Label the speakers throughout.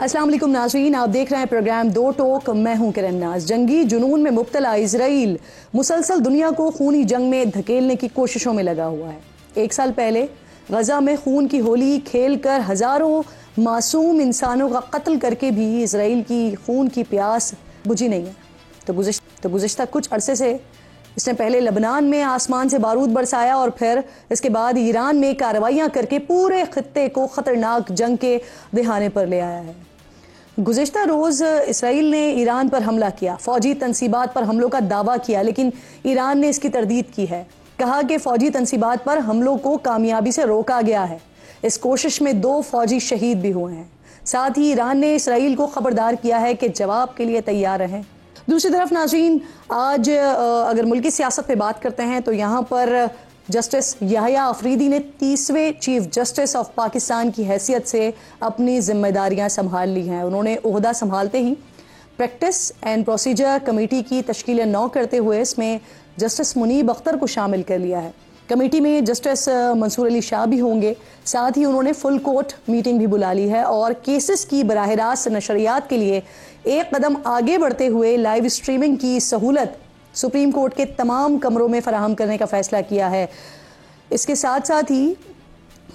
Speaker 1: अस्सलाम वालेकुम नाज़रीन, आप देख रहे हैं प्रोग्राम दो टोक। मैं हूं किरण नाज। जंगी जुनून में मुब्तला इजराइल मुसलसल दुनिया को खूनी जंग में धकेलने की कोशिशों में लगा हुआ है। 1 साल पहले गजा में खून की होली खेल कर हजारों मासूम इंसानों का कत्ल करके भी इजराइल की खून की प्यास बुझी नहीं है। तो गुज़िश्ता कुछ अरसे से इसने पहले लबनान में आसमान से बारूद बरसाया और फिर इसके बाद ईरान में कार्रवाइयां करके पूरे खित्ते को खतरनाक जंग के दहाने पर ले आया है। गुज़िश्ता रोज़ इसराइल ने ईरान पर हमला किया, फौजी तनसीबात पर हमलों का दावा किया, लेकिन ईरान ने इसकी तरदीद की है। कहा कि फौजी तनसीबात पर हमलों को कामयाबी से रोका गया है। इस कोशिश में 2 फौजी शहीद भी हुए हैं। साथ ही ईरान ने इसराइल को खबरदार किया है कि जवाब के लिए तैयार रहें। दूसरी तरफ नाज़रीन, आज अगर मुल्की सियासत पे बात करते हैं तो यहाँ पर जस्टिस याहिया अफरीदी ने 30वें चीफ जस्टिस ऑफ पाकिस्तान की हैसियत से अपनी जिम्मेदारियां संभाल ली हैं। उन्होंने ओहदा संभालते ही प्रैक्टिस एंड प्रोसीजर कमेटी की तश्कील 9 करते हुए इसमें जस्टिस मुनीब अख्तर को शामिल कर लिया है। कमेटी में जस्टिस मंसूर अली शाह भी होंगे। साथ ही उन्होंने फुल कोर्ट मीटिंग भी बुला ली है और केसेस की बराह रास्त नशरियात के लिए एक कदम आगे बढ़ते हुए लाइव स्ट्रीमिंग की सहूलत सुप्रीम कोर्ट के तमाम कमरों में फराहम करने का फैसला किया है। इसके साथ साथ ही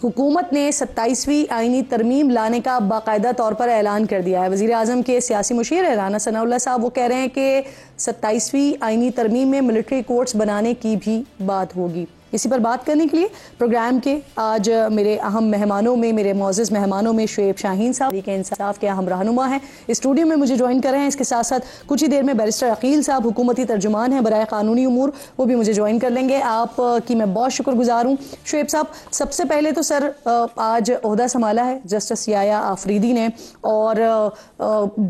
Speaker 1: हुकूमत ने 27वीं आईनी तरमीम लाने का बाकायदा तौर पर ऐलान कर दिया है। वज़ीर आज़म के सियासी मुशीर राना सनाउल्लाह साहब वो कह रहे हैं कि 27वीं आईनी तरमीम में मिलिट्री कोर्ट्स बनाने की भी बात होगी। इसी पर बात करने के लिए प्रोग्राम के आज मेरे अहम मेहमानों में, मेरे मोअज़्ज़ज़ मेहमानों में शुएब शाहीन साहब के इंसाफ के अहम रहनुमा हैं, स्टूडियो में मुझे ज्वाइन कर रहे हैं। इसके साथ साथ कुछ ही देर में बैरिस्टर अकील साहब हुकूमती तर्जुमान हैं बराए कानूनी उमूर, वो भी मुझे ज्वाइन कर लेंगे। आप की मैं बहुत शुक्रगुजार हूँ। शुएब साहब, सबसे पहले तो सर आज ओहदा संभाला है जस्टिस याहिया अफरीदी ने और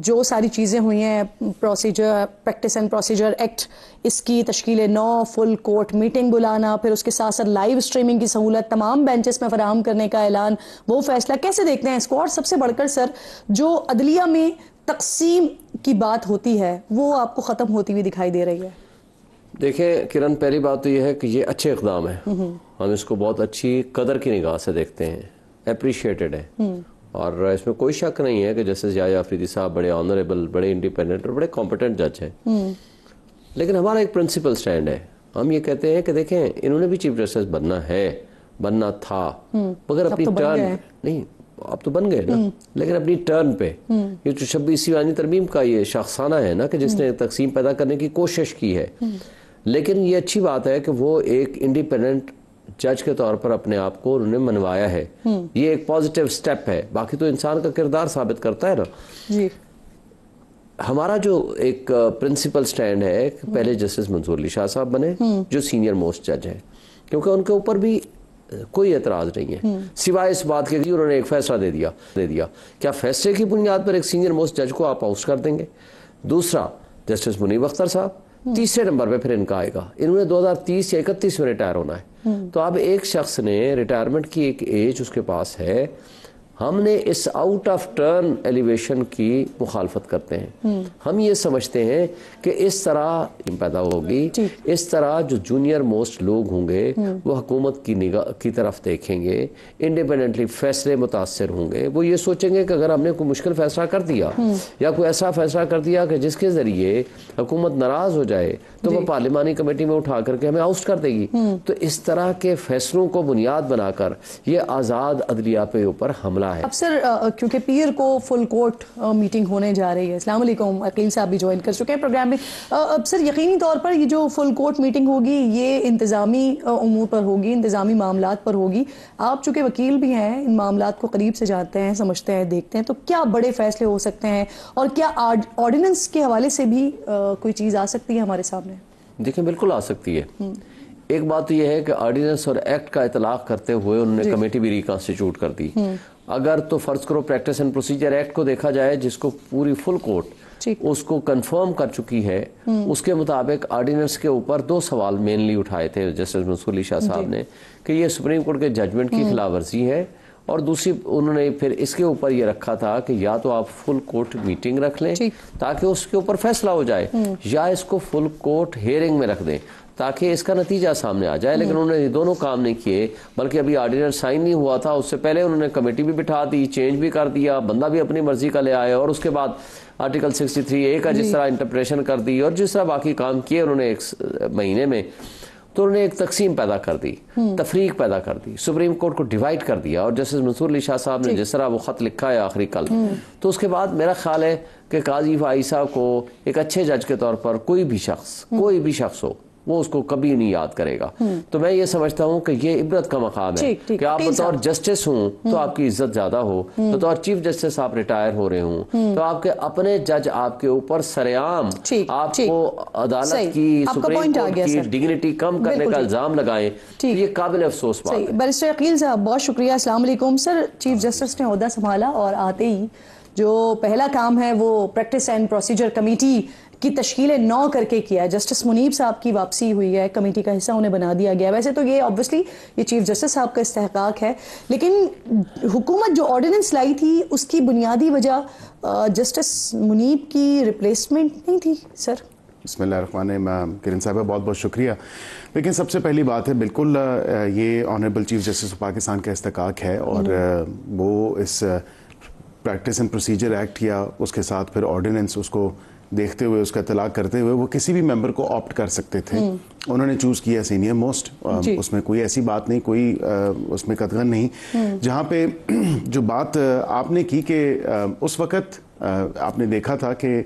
Speaker 1: जो सारी चीज़ें हुई हैं, procedure practice and procedure act, इसकी तश्कील 9, फुल कोर्ट मीटिंग बुलाना, फिर उसके साथ साथ लाइव स्ट्रीमिंग की सहूलत तमाम बेंचेस में फराहम करने का ऐलान, वो फैसला कैसे देखते हैं इसको? और सबसे बढ़कर सर, जो अदलिया में तकसीम की बात होती है वो आपको ख़त्म होती हुई दिखाई दे रही है।
Speaker 2: देखिए किरण, पहली बात तो ये है कि ये अच्छे इक़दाम है, हम इसको बहुत अच्छी कदर की निगाह से देखते हैं, अप्रिशिएटेड है और इसमें कोई शक नहीं है कि जस्टिस याहिया अफरीदी साहब बड़े ऑनरेबल, बड़े इंडिपेंडेंट और बड़े कॉम्पिटेंट जज हैं। लेकिन हमारा एक प्रिंसिपल स्टैंड है, हम ये कहते हैं कि देखें इन्होंने भी चीफ जस्टिस बनना है, बनना था, मगर अपनी टर्न नहीं, अब तो बन गए ना, लेकिन अपनी टर्न पे ये जो 26वीं आईनी तरमीम का ये शख्साना है ना कि जिसने तकसीम पैदा करने की कोशिश की है, लेकिन ये अच्छी बात है कि वो एक इंडिपेंडेंट जज के तौर पर अपने आप को उन्होंने मनवाया है। ये एक पॉजिटिव स्टेप है। बाकी तो इंसान का किरदार साबित करता है ना जी। हमारा जो एक प्रिंसिपल स्टैंड है कि पहले जस्टिस मंसूर अली शाह साहब बने जो सीनियर मोस्ट जज हैं, क्योंकि उनके ऊपर भी कोई एतराज नहीं है सिवाय इस बात के कि उन्होंने एक फैसला दे दिया। क्या फैसले की बुनियाद पर एक सीनियर मोस्ट जज को आप आउस्ट कर देंगे? दूसरा, जस्टिस मुनीब अख्तर साहब, तीसरे नंबर पे फिर इनका आएगा। इन्होंने 2030 या 31 में रिटायर होना है। तो अब एक शख्स ने रिटायरमेंट की एक एज उसके पास है, हमने इस आउट ऑफ टर्न एलिवेशन की मुखालफत करते हैं। हम ये समझते हैं कि इस तरह पैदा होगी, इस तरह जो जूनियर मोस्ट लोग होंगे वो हुकूमत की निगाह की तरफ देखेंगे, इंडिपेंडेंटली फैसले मुतासर होंगे। वो ये सोचेंगे कि अगर हमने कोई मुश्किल फैसला कर दिया या कोई ऐसा फैसला कर दिया कि जिसके जरिए हुकूमत नाराज हो जाए तो वो पार्लिमानी कमेटी में उठा करके हमें आउस्ट कर देगी। तो इस तरह के फैसलों को बुनियाद बनाकर ये आज़ाद अदलिया पे ऊपर हमला है।
Speaker 1: अब सर क्योंकि पीर को फुल कोर्ट मीटिंग होने जा रही है, अस्सलाम वालेकुम, अकील साहब भी ज्वाइन कर चुके हैं प्रोग्राम में। अब सर यकीनी तौर पर ये जो फुल कोर्ट मीटिंग होगी ये इंतज़ामी उमूर पर होगी, इंतज़ामी मामलात पर होगी। आप चूँकि वकील भी हैं, इन मामलात को करीब से जानते हैं, समझते हैं, देखते हैं, तो क्या बड़े फैसले हो सकते हैं और क्या ऑर्डिनेंस के हवाले से भी कोई चीज़ आ सकती है हमारे सामने?
Speaker 2: देखिए बिल्कुल आ सकती है। एक बात तो यह है कि ऑर्डिनेंस और एक्ट का इतलाक करते हुए उन्होंने कमेटी भी रिकॉन्स्टिट्यूट कर दी। अगर तो फर्ज करो प्रैक्टिस एंड प्रोसीजर एक्ट को देखा जाए जिसको पूरी फुल कोर्ट उसको कंफर्म कर चुकी है, उसके मुताबिक ऑर्डिनेंस के ऊपर 2 सवाल मेनली उठाए थे जस्टिस मंसूर अली शाह साहब ने कि ये सुप्रीम कोर्ट के जजमेंट की खिलाफ वर्जी है, और दूसरी उन्होंने फिर इसके ऊपर ये रखा था कि या तो आप फुल कोर्ट मीटिंग रख लें ताकि उसके ऊपर फैसला हो जाए, या इसको फुल कोर्ट हियरिंग में रख दें تاکہ اس کا نتیجہ سامنے آ جائے. لیکن انہوں نے یہ دونوں کام نہیں کیے, بلکہ ابھی آرڈیننس سائن نہیں ہوا تھا, اس سے پہلے انہوں نے کمیٹی بھی بٹھا دی, چینج بھی کر دیا, بندہ بھی اپنی مرضی کا لے آئے, اور اس کے بعد آرٹیکل 63A کا جس طرح انٹرپریشن کر دی اور جس طرح باقی کام کیے انہوں نے ایک مہینے میں, تو انہوں نے ایک تقسیم پیدا کر دی, تفریق پیدا کر دی, سپریم کورٹ کو ڈیوائڈ کر دیا. اور جسٹس منصور علی شاہ صاحب نے جس طرح وہ خط لکھا ہے آخری کل, تو اس کے بعد میرا خیال ہے کہ قاضی فائز صاحب کو ایک اچھے جج کے طور پر کوئی بھی شخص ہو وہ اس کو کبھی نہیں یاد کرے گا. تو میں یہ سمجھتا ہوں کہ یہ عبرت کا مقام ہے کہ آپ بطور جسٹس ہوں تو آپ کی عزت زیادہ ہو, بطور چیف جسٹس آپ ریٹائر ہو رہے ہوں تو آپ کے اپنے جج آپ کے اوپر سرعام آپ کو عدالت کی, سپریم کورٹ کی ڈگنیٹی کم کرنے کا الزام لگائیں, یہ قابل افسوس بات ہے.
Speaker 1: بیرسٹر عقیل صاحب بہت شکریہ. السلام علیکم. سر, چیف جسٹس نے عہدہ سنبھالا اور آتے ہی جو پہلا کام ہے وہ پریکٹس اینڈ پروسیجر کمیٹی کی تشکیل 9 کر کے کیا ہے. جسٹس منیب صاحب کی واپسی ہوئی ہے, کمیٹی کا حصہ انہیں بنا دیا گیا. ویسے تو یہ obviously یہ چیف جسٹس صاحب کا استحقاق ہے, لیکن حکومت جو آرڈیننس لائی تھی اس کی بنیادی وجہ جسٹس منیب کی ریپلیسمنٹ نہیں تھی. سر
Speaker 3: بسم اللہ الرحمن الرحیم. کرن صاحبہ بہت بہت شکریہ. لیکن سب سے پہلی بات ہے بالکل یہ honourable chief justice of Pakistan کا استحقاق ہے, اور وہ اس پریکٹس اینڈ پروسیجر ایکٹ یا اس کے ساتھ پھر آرڈیننس اس کو دیکھتے ہوئے, اس کا اطلاق کرتے ہوئے وہ کسی بھی ممبر کو آپٹ کر سکتے تھے. انہوں نے چوز کیا سینئر موسٹ, اس میں کوئی ایسی بات نہیں, کوئی اس میں قطغن نہیں. جہاں پہ جو بات آپ نے کی کہ اس وقت آپ نے دیکھا تھا کہ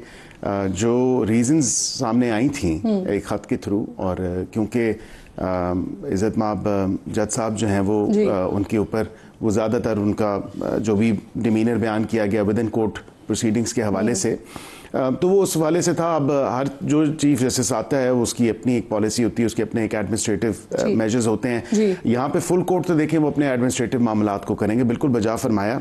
Speaker 3: جو ریزنز سامنے آئی تھیں ایک خط کے تھرو, اور کیونکہ عزت مآب جج صاحب جو ہیں وہ ان کے اوپر وہ زیادہ تر ان کا جو بھی ڈیمینر بیان کیا گیا ود ان کورٹ پروسیڈنگز کے حوالے سے, تو وہ اس حوالے سے تھا. اب ہر جو چیف جسٹس آتا ہے اس کی اپنی ایک پالیسی ہوتی ہے, اس کے اپنے ایک ایڈمنسٹریٹو میجرز ہوتے ہیں. یہاں پہ فل کورٹ تو دیکھیں وہ اپنے ایڈمنسٹریٹو معاملات کو کریں گے, بالکل بجا فرمایا.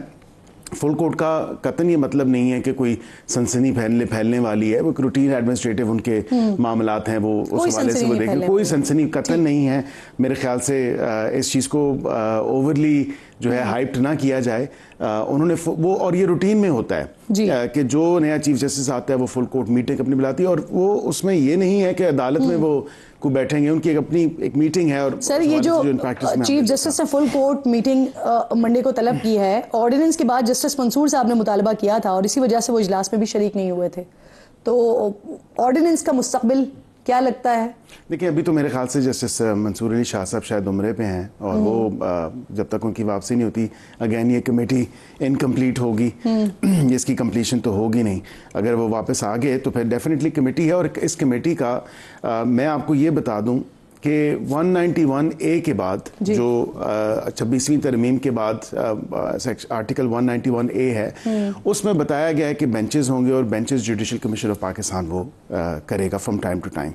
Speaker 3: فل کورٹ کا قطعاً یہ مطلب نہیں ہے کہ کوئی سنسنی پھیلنے والی ہے, وہ روٹین ایڈمنسٹریٹو ان کے معاملات ہیں, وہ اس حوالے سے وہ دیکھیں, کوئی سنسنی قطعاً نہیں ہے. میرے خیال سے اس چیز کو اوورلی جو ہے ہائپڈ نہ کیا جائے. انہوں نے وہ, اور یہ روٹین میں ہوتا ہے کہ جو نیا چیف جسٹس آتا ہے وہ فل کورٹ میٹنگ اپنی بلاتی ہے, اور وہ اس میں یہ نہیں ہے کہ عدالت میں وہ کو بیٹھیں گے, ان کی اپنی ایک میٹنگ ہے. اور
Speaker 1: سر یہ جو چیف جسٹس نے فل کورٹ میٹنگ منڈے کو طلب کی ہے, آرڈیننس کے بعد جسٹس منصور صاحب نے مطالبہ کیا تھا اور اسی وجہ سے وہ اجلاس میں بھی شریک نہیں ہوئے تھے, تو آرڈیننس کا مستقبل کیا لگتا ہے؟
Speaker 3: دیکھیں ابھی تو میرے خیال سے جسٹس منصور علی شاہ صاحب شاید عمرے پہ ہیں, اور وہ جب تک ان کی واپسی نہیں ہوتی اگین یہ کمیٹی انکمپلیٹ ہوگی, اس کی کمپلیشن تو ہوگی نہیں. اگر وہ واپس آ گئے تو پھر ڈیفینیٹلی کمیٹی ہے, اور اس کمیٹی کا میں آپ کو یہ بتا دوں کہ 191A کے بعد جو 26ویں ترمیم کے بعد آرٹیکل 191A ہے, اس میں بتایا گیا ہے کہ بینچز ہوں گے, اور benches judicial commission of Pakistan وہ کرے گا فرام ٹائم ٹو ٹائم.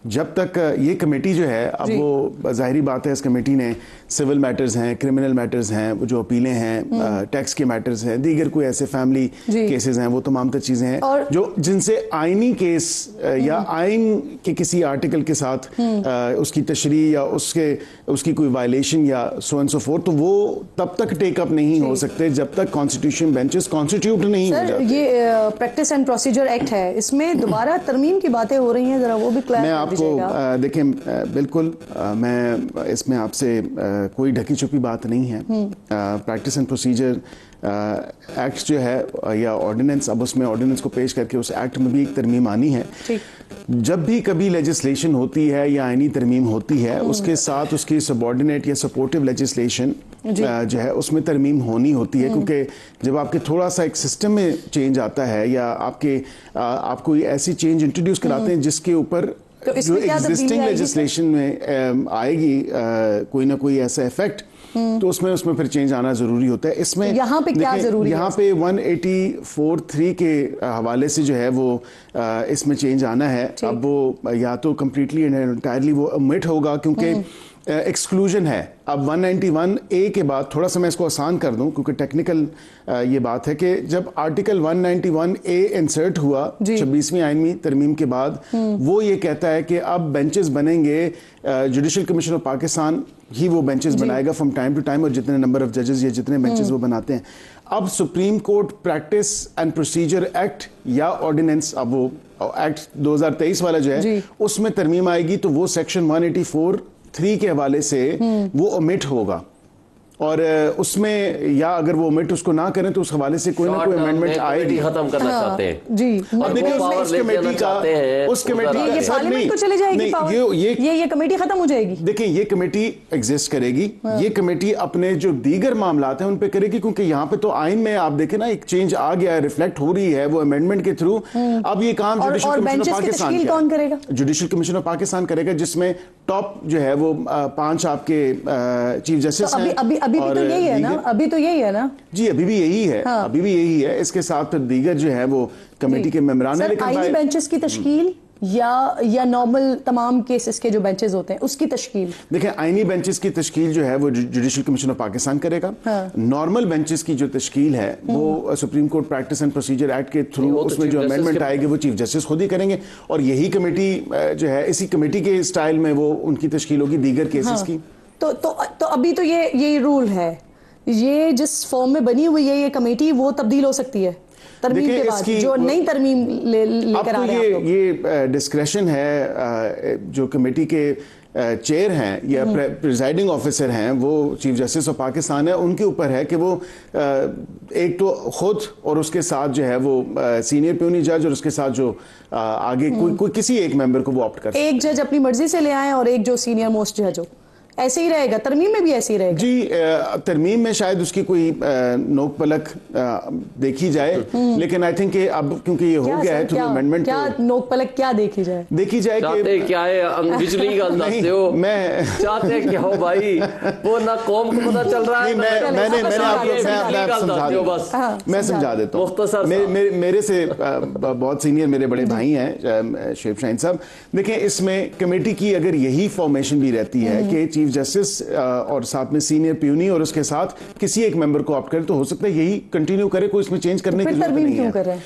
Speaker 3: جب تک یہ کمیٹی جو ہے, اب وہ ظاہری بات ہے اس کمیٹی نے سول میٹرز ہیں, کرمنل میٹرز ہیں, جو اپیلیں ہیں, ٹیکس کے میٹرز ہیں, دیگر کوئی ایسے فیملی کیسز ہیں, وہ تمام تر چیزیں ہیں جو جن سے آئینی کیس یا آئین کے کسی آرٹیکل کے ساتھ اس کی تشریح یا اس کی کوئی وائلیشن یا سو اینڈ سو فورتھ, تو وہ تب تک ٹیک اپ نہیں ہو سکتے جب تک کانسٹیٹیوشن بینچز کانسٹیٹیوٹ نہیں ہو جاتے.
Speaker 1: یہ پریکٹس اینڈ پروسیجر ایکٹ ہے, اس میں دوبارہ ترمیم کی باتیں ہو رہی ہیں, ذرا وہ بھی کلیئر کر دیجیے گا.
Speaker 3: میں آپ کو دیکھیں بالکل میں اس میں آپ سے کوئی ڈھکی چھپی بات نہیں ہے. پریکٹس اینڈ پروسیجر ایکٹ جو ہے یا آرڈیننس, اب اس میں آرڈیننس کو پیش کر کے اس ایکٹ میں بھی ایک ترمیم آنی ہے. جب بھی کبھی لیجسلیشن ہوتی ہے یا آئینی ترمیم ہوتی ہے, اس کے ساتھ اس کی سبارڈینیٹ یا سپورٹیو لیجسلیشن جو ہے اس میں ترمیم ہونی ہوتی ہے, کیونکہ جب آپ کے تھوڑا سا ایک سسٹم میں چینج آتا ہے یا آپ کوئی ایسی چینج انٹروڈیوس کراتے ہیں جس کے اوپر جو ایگزسٹنگ لیجسلیشن میں آئے گی کوئی نہ کوئی ایسا افیکٹ, تو اس میں پھر چینج آنا ضروری ہوتا ہے. اس میں
Speaker 1: یہاں پہ کیا ضروری ہے؟
Speaker 3: یہاں پہ 184(3) کے حوالے سے جو ہے وہ اس میں چینج آنا ہے. اب وہ یا تو کمپلیٹلی انٹائرلی وہ امٹ ہوگا, کیونکہ एक्सक्लूजन है। अब 191A के बाद थोड़ा सा मैं इसको आसान कर दूं क्योंकि टेक्निकल ये बात है कि जब आर्टिकल 191A इंसर्ट हुआ 26वीं आईनी तरमीम के बाद, वो ये कहता है कि अब बेंचेस बनेंगे, जुडिशल कमीशन ऑफ पाकिस्तान ही वो बेंचेस बनाएगा फ्रॉम टाइम टू टाइम, और जितने नंबर ऑफ जजेस या जितने बेंचेस वो बनाते हैं। अब supreme court practice and procedure act या ऑर्डिनेंस, अब वो एक्ट 2023 वाला जो है उसमें तरमीम आएगी, तो वो सेक्शन 184(3) के हवाले से वो ओमिट होगा, और उसमें या अगर वो ओमिट उसको ना करें तो उस हवाले से कोई ना कोई अमेंडमेंट आएगी।
Speaker 2: खत्म करना चाहते हैं
Speaker 1: जी।
Speaker 3: अब देखिए उस कमेटी का
Speaker 1: ये पार्लियामेंट को चले जाएगी पावर, ये कमेटी खत्म हो जाएगी।
Speaker 3: देखिए ये कमेटी एग्जिस्ट करेगी, ये कमेटी अपने जो दीगर मामलात हैं उन पे करेगी, क्योंकि यहाँ पे तो आइन में आप देखें ना एक चेंज आ गया है, रिफ्लेक्ट हो रही है वो अमेंडमेंट के थ्रू। अब ये काम जुडिशल कमीशन ऑफ पाकिस्तान
Speaker 1: कौन करेगा?
Speaker 3: जुडिशल कमीशन ऑफ पाकिस्तान करेगा, जिसमें टॉप जो है वो 5 आपके चीफ जस्टिस हैं।
Speaker 1: अभी भी तो यही है ना, अभी तो यही है ना जी,
Speaker 3: अभी भी यही है, अभी भी यही है। इसके साथ फिर दीगर जो है वो कमेटी के मेंबरान है। लेकिन
Speaker 1: आईनी बेंचेस की तश्कील या नॉर्मल तमाम केसेस के जो बेंचेस होते हैं उसकी तश्कील,
Speaker 3: देखें आईनी बेंचेस की तश्कील जो है वो जुडिशल कमीशन ऑफ पाकिस्तान करेगा। नॉर्मल बेंचेस की जो तश्कील है वो supreme court practice and procedure act के थ्रू उसमें जो अमेंडमेंट आएगी वो चीफ जस्टिस खुद ही करेंगे, और यही कमेटी जो है इसी कमेटी के स्टाइल में वो उनकी तश्कील होगी दीगर केसेस की।
Speaker 1: तो अभी तो ये रूल है, ये जिस फॉर्म में बनी हुई है ये कमेटी वो तब्दील हो सकती है तरमीम के बाद, जो नई तरमीम लेकर आ रहे हैं।
Speaker 3: ये डिस्क्रेशन है जो कमेटी के चेयर हैं या प्रिजाइडिंग ऑफिसर हैं, वो चीफ जस्टिस ऑफ पाकिस्तान है, उनके ऊपर है कि वो एक तो खुद और उसके साथ जो है वो सीनियर प्यूनी जज और उसके साथ जो आगे कोई किसी एक मेंबर को वो ऑप्ट कर, एक
Speaker 1: जज अपनी मर्जी से ले आए और एक जो सीनियर मोस्ट जज हो, ऐसे ही रहेगा तरमीम में भी ऐसे ही रहेगा
Speaker 3: जी। तरमीम में शायद उसकी कोई नोक पलक देखी जाए, लेकिन आई थिंक अब क्योंकि ये हो गया है तो अमेंडमेंट,
Speaker 1: क्या नोक पलक क्या देखी जाए
Speaker 2: कि क्या है बिजली का अंदाज हो, मैं चाहते क्या हो भाई, वो ना कौम को पता चल रहा है।
Speaker 3: मैं समझा देता हूँ, मेरे से बहुत सीनियर मेरे बड़े भाई हैं शेफ शाहीन साहब। देखें इसमें कमेटी की अगर यही फॉर्मेशन भी रहती है कि चीफ जस्टिस और साथ में सीनियर प्यूनी और उसके साथ किसी एक मेंबर को ऑप्ट करे, तो हो सकता है यही कंटिन्यू करे, कोई इसमें चेंज करने की जरूरत नहीं है।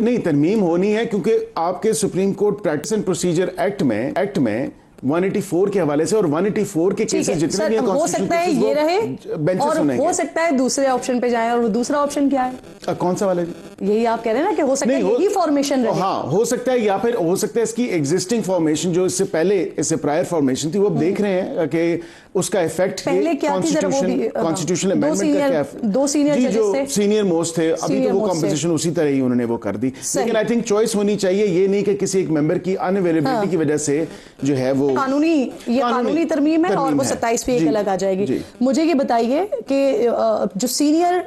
Speaker 3: नहीं, तरमीम होनी है क्योंकि आपके supreme court practice and procedure act में 184 के हवाले से और 184 के केसेस जितने भी हैं
Speaker 1: हो सकता है ये रहे और हो सकता है दूसरे ऑप्शन पे जाएं, और वो दूसरा ऑप्शन क्या है?
Speaker 3: कौन सा वाला?
Speaker 1: यही आप कह रहे हैं ना कि हो सकता है यही फॉर्मेशन रहे।
Speaker 3: हाँ हो सकता है, या फिर हो सकता है इसकी एग्जिस्टिंग फॉर्मेशन जो इससे पहले इससे प्रायर फॉर्मेशन थी वो अब देख रहे हैं कि उसका इफेक्ट कॉन्स्टिट्यूशनल अमेंडमेंट का क्या,
Speaker 1: दो सीनियर
Speaker 3: जजेस जो सीनियर मोस्ट थे अभी तो वो कॉम्पोजिशन उसी तरह ही उन्होंने वो कर दी। लेकिन आई थिंक चॉइस होनी चाहिए, ये नहीं कि किसी एक मेंबर की अनअवेलेबिलिटी की वजह से जो है वो
Speaker 1: कानूनी तरमीम है और वो 27 पे एक अलग आ जाएगी। मुझे ये बताइए कि जो सीनियर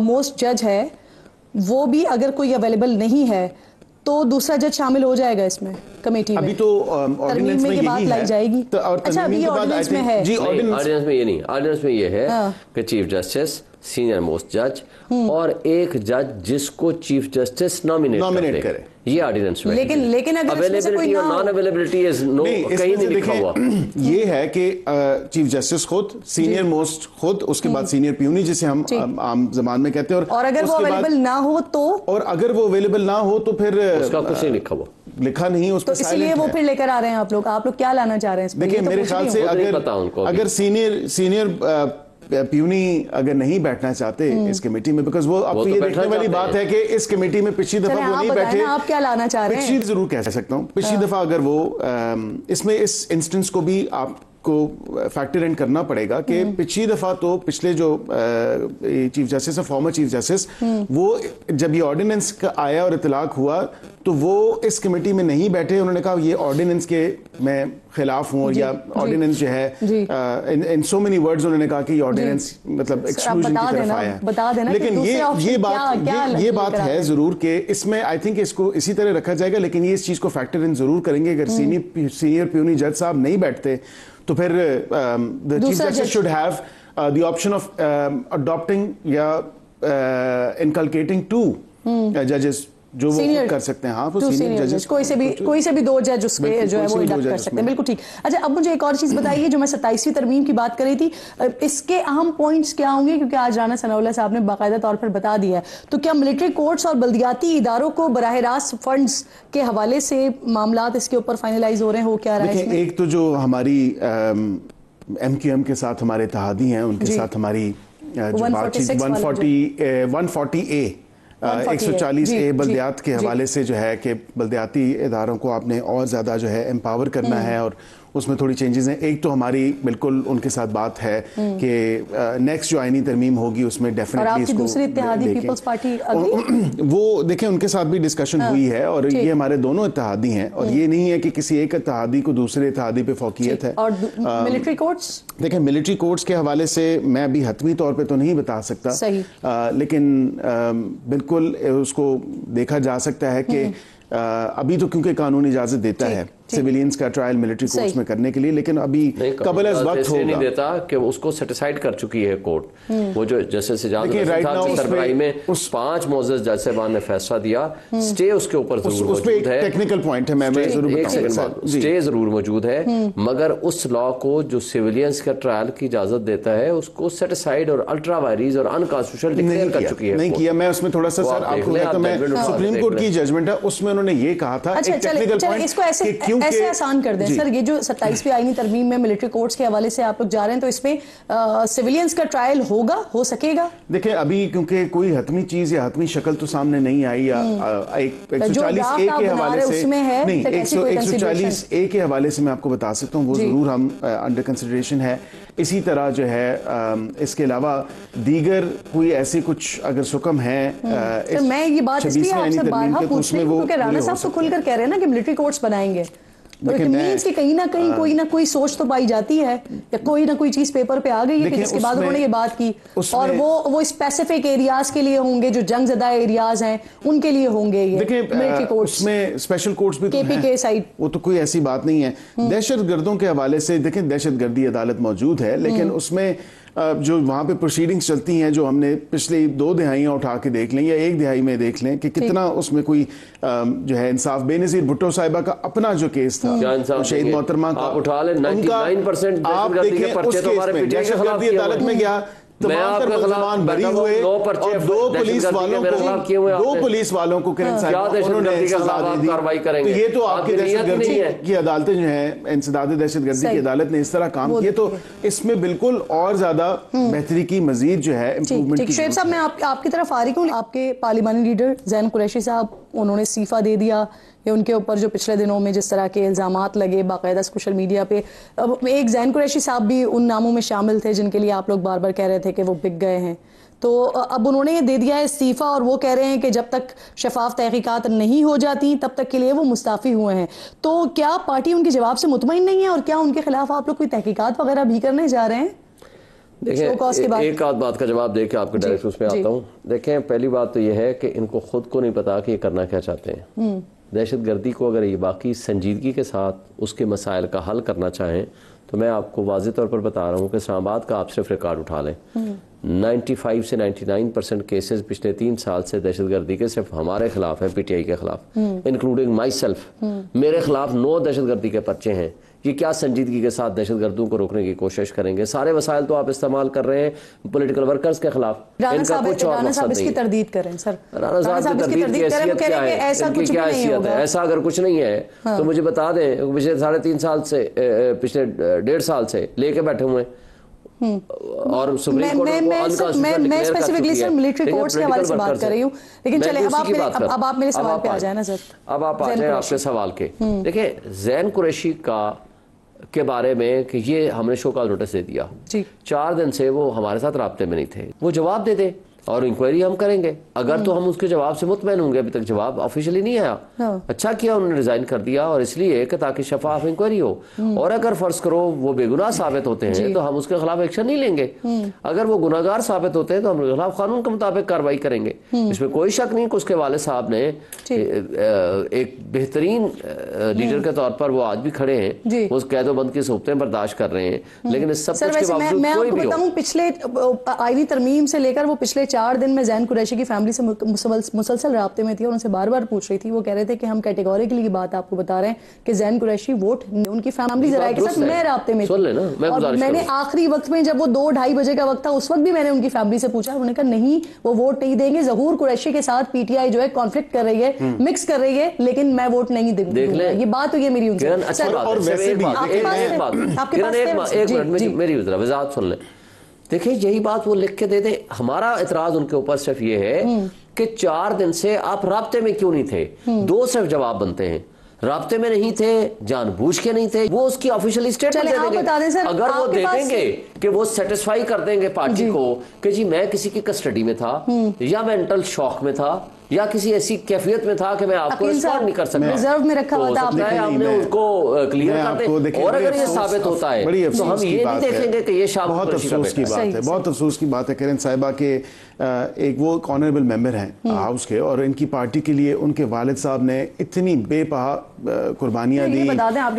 Speaker 1: मोस्ट जज है वो भी अगर कोई अवेलेबल नहीं है तो दूसरा जज शामिल हो जाएगा इसमें कमेटी में?
Speaker 3: अभी तो ऑर्डिनेंस में
Speaker 1: ये बात लाई जाएगी।
Speaker 3: अच्छा
Speaker 1: अभी ये ऑर्डिनेंस में है
Speaker 2: जी, ऑर्डिनेंस में ये नहीं, ऑर्डिनेंस में ये है कि चीफ जस्टिस, सीनियर मोस्ट जज और एक जज जिसको चीफ जस्टिस नॉमिनेट करे, ये ऑर्डिनेंस में।
Speaker 1: लेकिन अगर
Speaker 2: अवेलेबिलिटी और नॉन अवेलेबिलिटी कहीं नहीं लिखा हुआ।
Speaker 3: ये है कि चीफ जस्टिस खुद, सीनियर मोस्ट खुद, उसके बाद सीनियर प्यूनी जिसे हम आम जबान में कहते हैं,
Speaker 1: और अगर वो अवेलेबल ना हो तो,
Speaker 3: और अगर वो अवेलेबल ना हो तो फिर
Speaker 2: उसका कुछ नहीं लिखा हुआ,
Speaker 3: लिखा नहीं है उस पर,
Speaker 1: तो इसलिए वो फिर लेकर आ रहे हैं आप लोग क्या लाना चाह रहे हैं?
Speaker 3: देखिए मेरे ख्याल से अगर सीनियर प्यूनी अगर नहीं बैठना चाहते इस कमेटी में, बिकॉज वो अब ये देखने वाली बात है कि इस कमेटी में पिछली दफा वो नहीं बैठे,
Speaker 1: आप क्या लाना चाह रहे हैं?
Speaker 3: पिछली जरूर कह सकता हूँ, पिछली दफा अगर वो इसमें इस इंस्टेंस को भी आपको फैक्टर इन करना पड़ेगा कि पिछली दफा तो पिछले जो chief justice former chief justice वो जब ये ऑर्डिनेंस का आया और इतलाक हुआ तो वो इस कमेटी में नहीं बैठे, उन्होंने कहा ये ऑर्डिनेंस के मैं खिलाफ हूं, या ऑर्डिनेंस जो है इन सो मेनी वर्ड्स उन्होंने कहा कि ये ऑर्डिनेंस मतलब एक्सक्लूजन की तरफ आया है। लेकिन ये बात है जरूर कि इसमें आई थिंक इसको इसी तरह रखा जाएगा, लेकिन ये इस चीज को फैक्टर इन जरूर करेंगे अगर सीनियर प्यूनी जज साहब नहीं बैठते तो फिर the chief justice should have the option of adopting या इनकलकेटिंग 2 जजेस जो वो खुद कर सकते हैं। हाँ, वो सीनियर जजेस
Speaker 1: कोई से भी 2 जज उसके जो है वो इंडक्ट कर सकते हैं। बिल्कुल ठीक। अच्छा, अब मुझे एक और चीज बताइए, जो मैं 27वीं तरमीम की बात कर रही थी, इसके अहम पॉइंट्स क्या होंगे, क्योंकि आज राना सनाउल्लाह साहब ने बाकायदा तौर पर बता दिया है। तो क्या मिलिट्री कोर्ट्स और बल्दियाती इदारों को बराह रास्त फंड्स के हवाले से मामलात इसके ऊपर फाइनलाइज हो रहे हैं, हो क्या रहा है?
Speaker 3: एक तो जो हमारी MQM के साथ हमारे इत्तेहादी हैं, उनके साथ हमारी जो बातचीत 140A 140A बल्दियात के हवाले से जो है कि बल्दियाती इदारों को आपने और ज़्यादा जो है एम्पावर करना है, और उसमें थोड़ी चेंजेस हैं। एक तो हमारी बिल्कुल उनके साथ बात है कि नेक्स्ट जो आईनी तरमीम होगी उसमें डेफिनेटली इसको
Speaker 1: दूसरी इत्तेहादी पीपल्स पार्टी
Speaker 3: वो देखें, उनके साथ भी डिस्कशन हुई है, और ये हमारे दोनों इत्तेहादी हैं, और ये नहीं है कि किसी एक इत्तेहादी को दूसरे इत्तेहादी पे फौकियत है।
Speaker 1: और मिलिट्री कोर्ट्स,
Speaker 3: देखें मिलिट्री कोर्ट्स के हवाले से मैं अभी हतमी तौर पे तो नहीं बता सकता, लेकिन बिल्कुल उसको देखा जा सकता है कि अभी तो क्योंकि कानून इजाजत देता है सिविलियंस का ट्रायल मिलिट्री कोर्ट्स में करने के लिए, लेकिन अभी कबल अज़ वक्त होगा
Speaker 2: नहीं देता कि उसको सेटिसाइड कर चुकी है कोर्ट। वो जो जैसे सरबराही में 5 मोअज़्ज़ज़ जज साहबान ने फैसला दिया, स्टे उसके ऊपर जरूर मौजूद है।
Speaker 3: टेक्निकल पॉइंट है, मैं जरूर बताऊंगा,
Speaker 2: स्टे जरूर मौजूद है, मगर उस लॉ को जो सिविलियंस का ट्रायल की इजाजत देता है उसको सेटिसाइड और अल्ट्रा वायरीज और अनकॉन्स्टिट्यूशनल डिक्लेयर कर चुकी है।
Speaker 3: नहीं किया। मैं उसमें थोड़ा सा सर आपको मैं सुप्रीम कोर्ट की जजमेंट है उसमें उन्होंने ये कहा था, एक टेक्निकल पॉइंट
Speaker 1: ऐसे आसान कर दें सर, ये जो 27वीं आईनी तरमीम में मिलिट्री कोर्ट्स के हवाले से आप लोग जा रहे हैं, तो इसमें सिविलियंस का ट्रायल होगा, हो सकेगा?
Speaker 3: देखिए अभी क्योंकि कोई हतमी चीज या हतमी शक्ल तो सामने नहीं आई, या 140A के हवाले से नहीं, 140A के हवाले से मैं आपको बता सकता हूँ, वो जरूर हम अंडर कंसिडरेशन है। इसी तरह जो है इसके अलावा दीगर कोई ऐसी कुछ अगर सुकम है,
Speaker 1: मैं ये बात इसलिए आपसे बारहा पूछ रही हूं क्योंकि राणा साहब तो खुलकर कह रहे हैं ना कि मिलिट्री कोर्ट्स बनाएंगे, तो इट मींस कि कहीं ना कहीं कोई ना कोई सोच तो पाई जाती है, या कोई ना कोई चीज पेपर पे आ गई है कि जिसके बाद उन्होंने ये बात की, और वो स्पेसिफिक एरियाज के लिए होंगे, जो जंग ज़दा एरियाज हैं उनके लिए होंगे ये मिलिट्री कोर्ट्स।
Speaker 3: उसमें स्पेशल कोर्ट्स भी
Speaker 1: KPK साइड,
Speaker 3: वो तो कोई ऐसी बात नहीं है। दहशतगर्दों के हवाले से देखें, दहशतगर्दी अदालत मौजूद है, लेकिन उसमें जो वहाँ पे प्रोसीडिंग्स चलती हैं, जो हमने पिछली 2 दिहाइयाँ उठा के देख लें या 1 दिहाई में देख लें कि कितना उसमें कोई जो है इंसाफ। बेनज़ीर भुट्टो साहिबा का अपना जो केस था, शहीद मोहतरमा का,
Speaker 2: आप उठा लें 99%
Speaker 3: आप देखें उस केस में दहशतगर्दी अदालत में गया, मुसलमान बरी हुए और 2 पुलिस वालों को किरण साहब उन्होंने सजा दे दी। तो ये तो आपकी दहशतगर्दी की अदालतें जो है, इंसदाद दहशतगर्दी की अदालत ने इस तरह काम किए, तो इसमें बिल्कुल और ज्यादा बेहतरी की मजीद जो है इम्प्रूवमेंट की।
Speaker 1: शुएब साहब, मैं आपकी तरफ आ रही हूँ। आपके पार्लिमानी लीडर ज़ैन कुरैशी साहब, उन्होंने इस्तीफा दे दिया, या उनके ऊपर जो पिछले दिनों में जिस तरह के इल्ज़ामात लगे बाकायदा सोशल मीडिया पे, अब एक ज़ैन कुरैशी साहब भी उन नामों में शामिल थे जिनके लिए आप लोग बार बार कह रहे थे कि वो बिक गए हैं, तो अब उन्होंने दे दिया है इस्तीफा, और वो कह रहे हैं कि जब तक शफाफ तहकीकात नहीं हो जाती तब तक के लिए वो मुस्ताफ़ी हुए हैं। तो क्या पार्टी उनके जवाब से मुतमईन नहीं है, और क्या उनके खिलाफ आप लोग कोई तहकीकात वगैरह भी करने जा रहे हैं?
Speaker 2: देखिए, एक आध बात का जवाब दे के आपके डायरेक्ट उसमें आता हूँ। देखें, पहली बात तो यह है कि इनको खुद को नहीं पता कि ये करना क्या चाहते हैं। दहशतगर्दी को अगर ये बाकी संजीदगी के साथ उसके मसाइल का हल करना चाहें, तो मैं आपको वाज़ेह तौर पर बता रहा हूँ कि इस्लामाबाद का आप सिर्फ रिकॉर्ड उठा लें, 95 से 99% केसेस पिछले 3 साल से दहशतगर्दी के सिर्फ हमारे खिलाफ है, PTI के खिलाफ, इंक्लूडिंग माई सेल्फ। मेरे खिलाफ 9 दहशतगर्दी के पर्चे हैं। ये क्या संजीदगी के साथ दहशतगर्दों को रोकने की कोशिश करेंगे? सारे वसाइल तो आप इस्तेमाल कर रहे हैं पॉलिटिकल वर्कर्स के खिलाफ। इनका कुछ और मकसद नहीं है।
Speaker 1: तरदीद करें सर,
Speaker 2: राणा साहब की तरदीद की हैसियत क्या है? इनकी क्या हैसियत है? ऐसा अगर कुछ नहीं है तो मुझे बता दें, पिछले 3.5 साल से, पिछले 1.5 साल से लेके बैठे हुए हैं, और सुप्रीम कोर्ट को अनकॉन्स्टिट्यूशनल
Speaker 1: मैं स्पेसिफिकली सर मिलिट्री कोर्ट्स के हवाले से बात कर रही हूँ, लेकिन चले अब आप मेरे सवाल पे आ जाए ना सर।
Speaker 2: अब आप आ जाए आपके सवाल के। देखिए, ज़ैन कुरैशी के बारे में कि ये हमने शो कॉज नोटिस दे दिया, 4 दिन से वो हमारे साथ राब्ते में नहीं थे, वो जवाब दे दे और इंक्वायरी हम करेंगे। अगर तो हम उसके जवाब से मुतमईन होंगे, अभी तक जवाब ऑफिशियली नहीं आया। अच्छा किया उन्होंने रिजाइन कर दिया, और इसलिए कि ताकि शफाफ इंक्वायरी हो, और अगर फर्ज करो वो बेगुनाह साबित होते हैं तो हम उसके खिलाफ एक्शन नहीं लेंगे। अगर वो गुनाहगार साबित होते हैं तो हम उनके खिलाफ कानून के मुताबिक कार्रवाई करेंगे। इसमें कोई शक नहीं कि उसके वाले साहब ने एक बेहतरीन लीडर के तौर पर वो आज भी खड़े हैं, वो कैदोबंद की सोबतें बर्दाश्त कर रहे हैं, लेकिन इस सब कुछ के बावजूद कोई भी हो,
Speaker 1: पिछले आईनी तरमीम से लेकर वो पिछले 4 दिन में जैन कुरैशी की फैमिली से मुसलसल राब्ते में थी और उनसे बार बार पूछ रही थी. वो कह रहे थे कि हम कैटेगोरिकली की बात आपको बता रहे हैं कि जैन कुरैशी वोट उनकी फैमिली जराए के साथ मैं राब्ते में थी. और मैंने आखिरी वक्त में जब वो 2-2:30 बजे का वक्त था उस वक्त भी मैंने उनकी फैमिली से पूछा, उन्होंने कहा नहीं वो वोट नहीं देंगे. ज़हूर कुरैशी के साथ पीटीआई जो है कॉन्फ्लिक्ट कर रही है, मिक्स कर रही है, लेकिन मैं वोट नहीं दूंगा. ये बात हुई है मेरी उनसे.
Speaker 2: और वैसे भी मेरी वजाहत सुन ले. देखिए यही बात वो लिख के दे दे. हमारा एतराज उनके ऊपर सिर्फ ये है कि 4 दिन से आप राब्ते में क्यों नहीं थे. 2 सिर्फ जवाब बनते हैं. राब्ते में नहीं थे, जानबूझ के नहीं थे, वो उसकी ऑफिशियल स्टेटमेंट दे देंगे. अगर वो देखेंगे कि वो सेटिस्फाई कर देंगे पार्टी को कि जी मैं किसी की कस्टडी में था या मेंटल शॉक में था या किसी ऐसी कैफियत में था कि मैं आपको रिस्पॉन्ड नहीं कर सकता,
Speaker 1: रिजर्व में रखा हुआ था आपने,
Speaker 2: हमने उसको क्लियर कर दे. और अगर ये साबित होता है तो हम ये नहीं देखेंगे कि ये शाह
Speaker 3: बहुत अफसोस की बात है, बहुत अफसोस की बात है किरण साहिबा के एक वो ऑनरेबल मेंबर हैं हाउस के और इनकी पार्टी के लिए उनके वालिद साहब ने इतनी बेपहा कुर्बानियां दी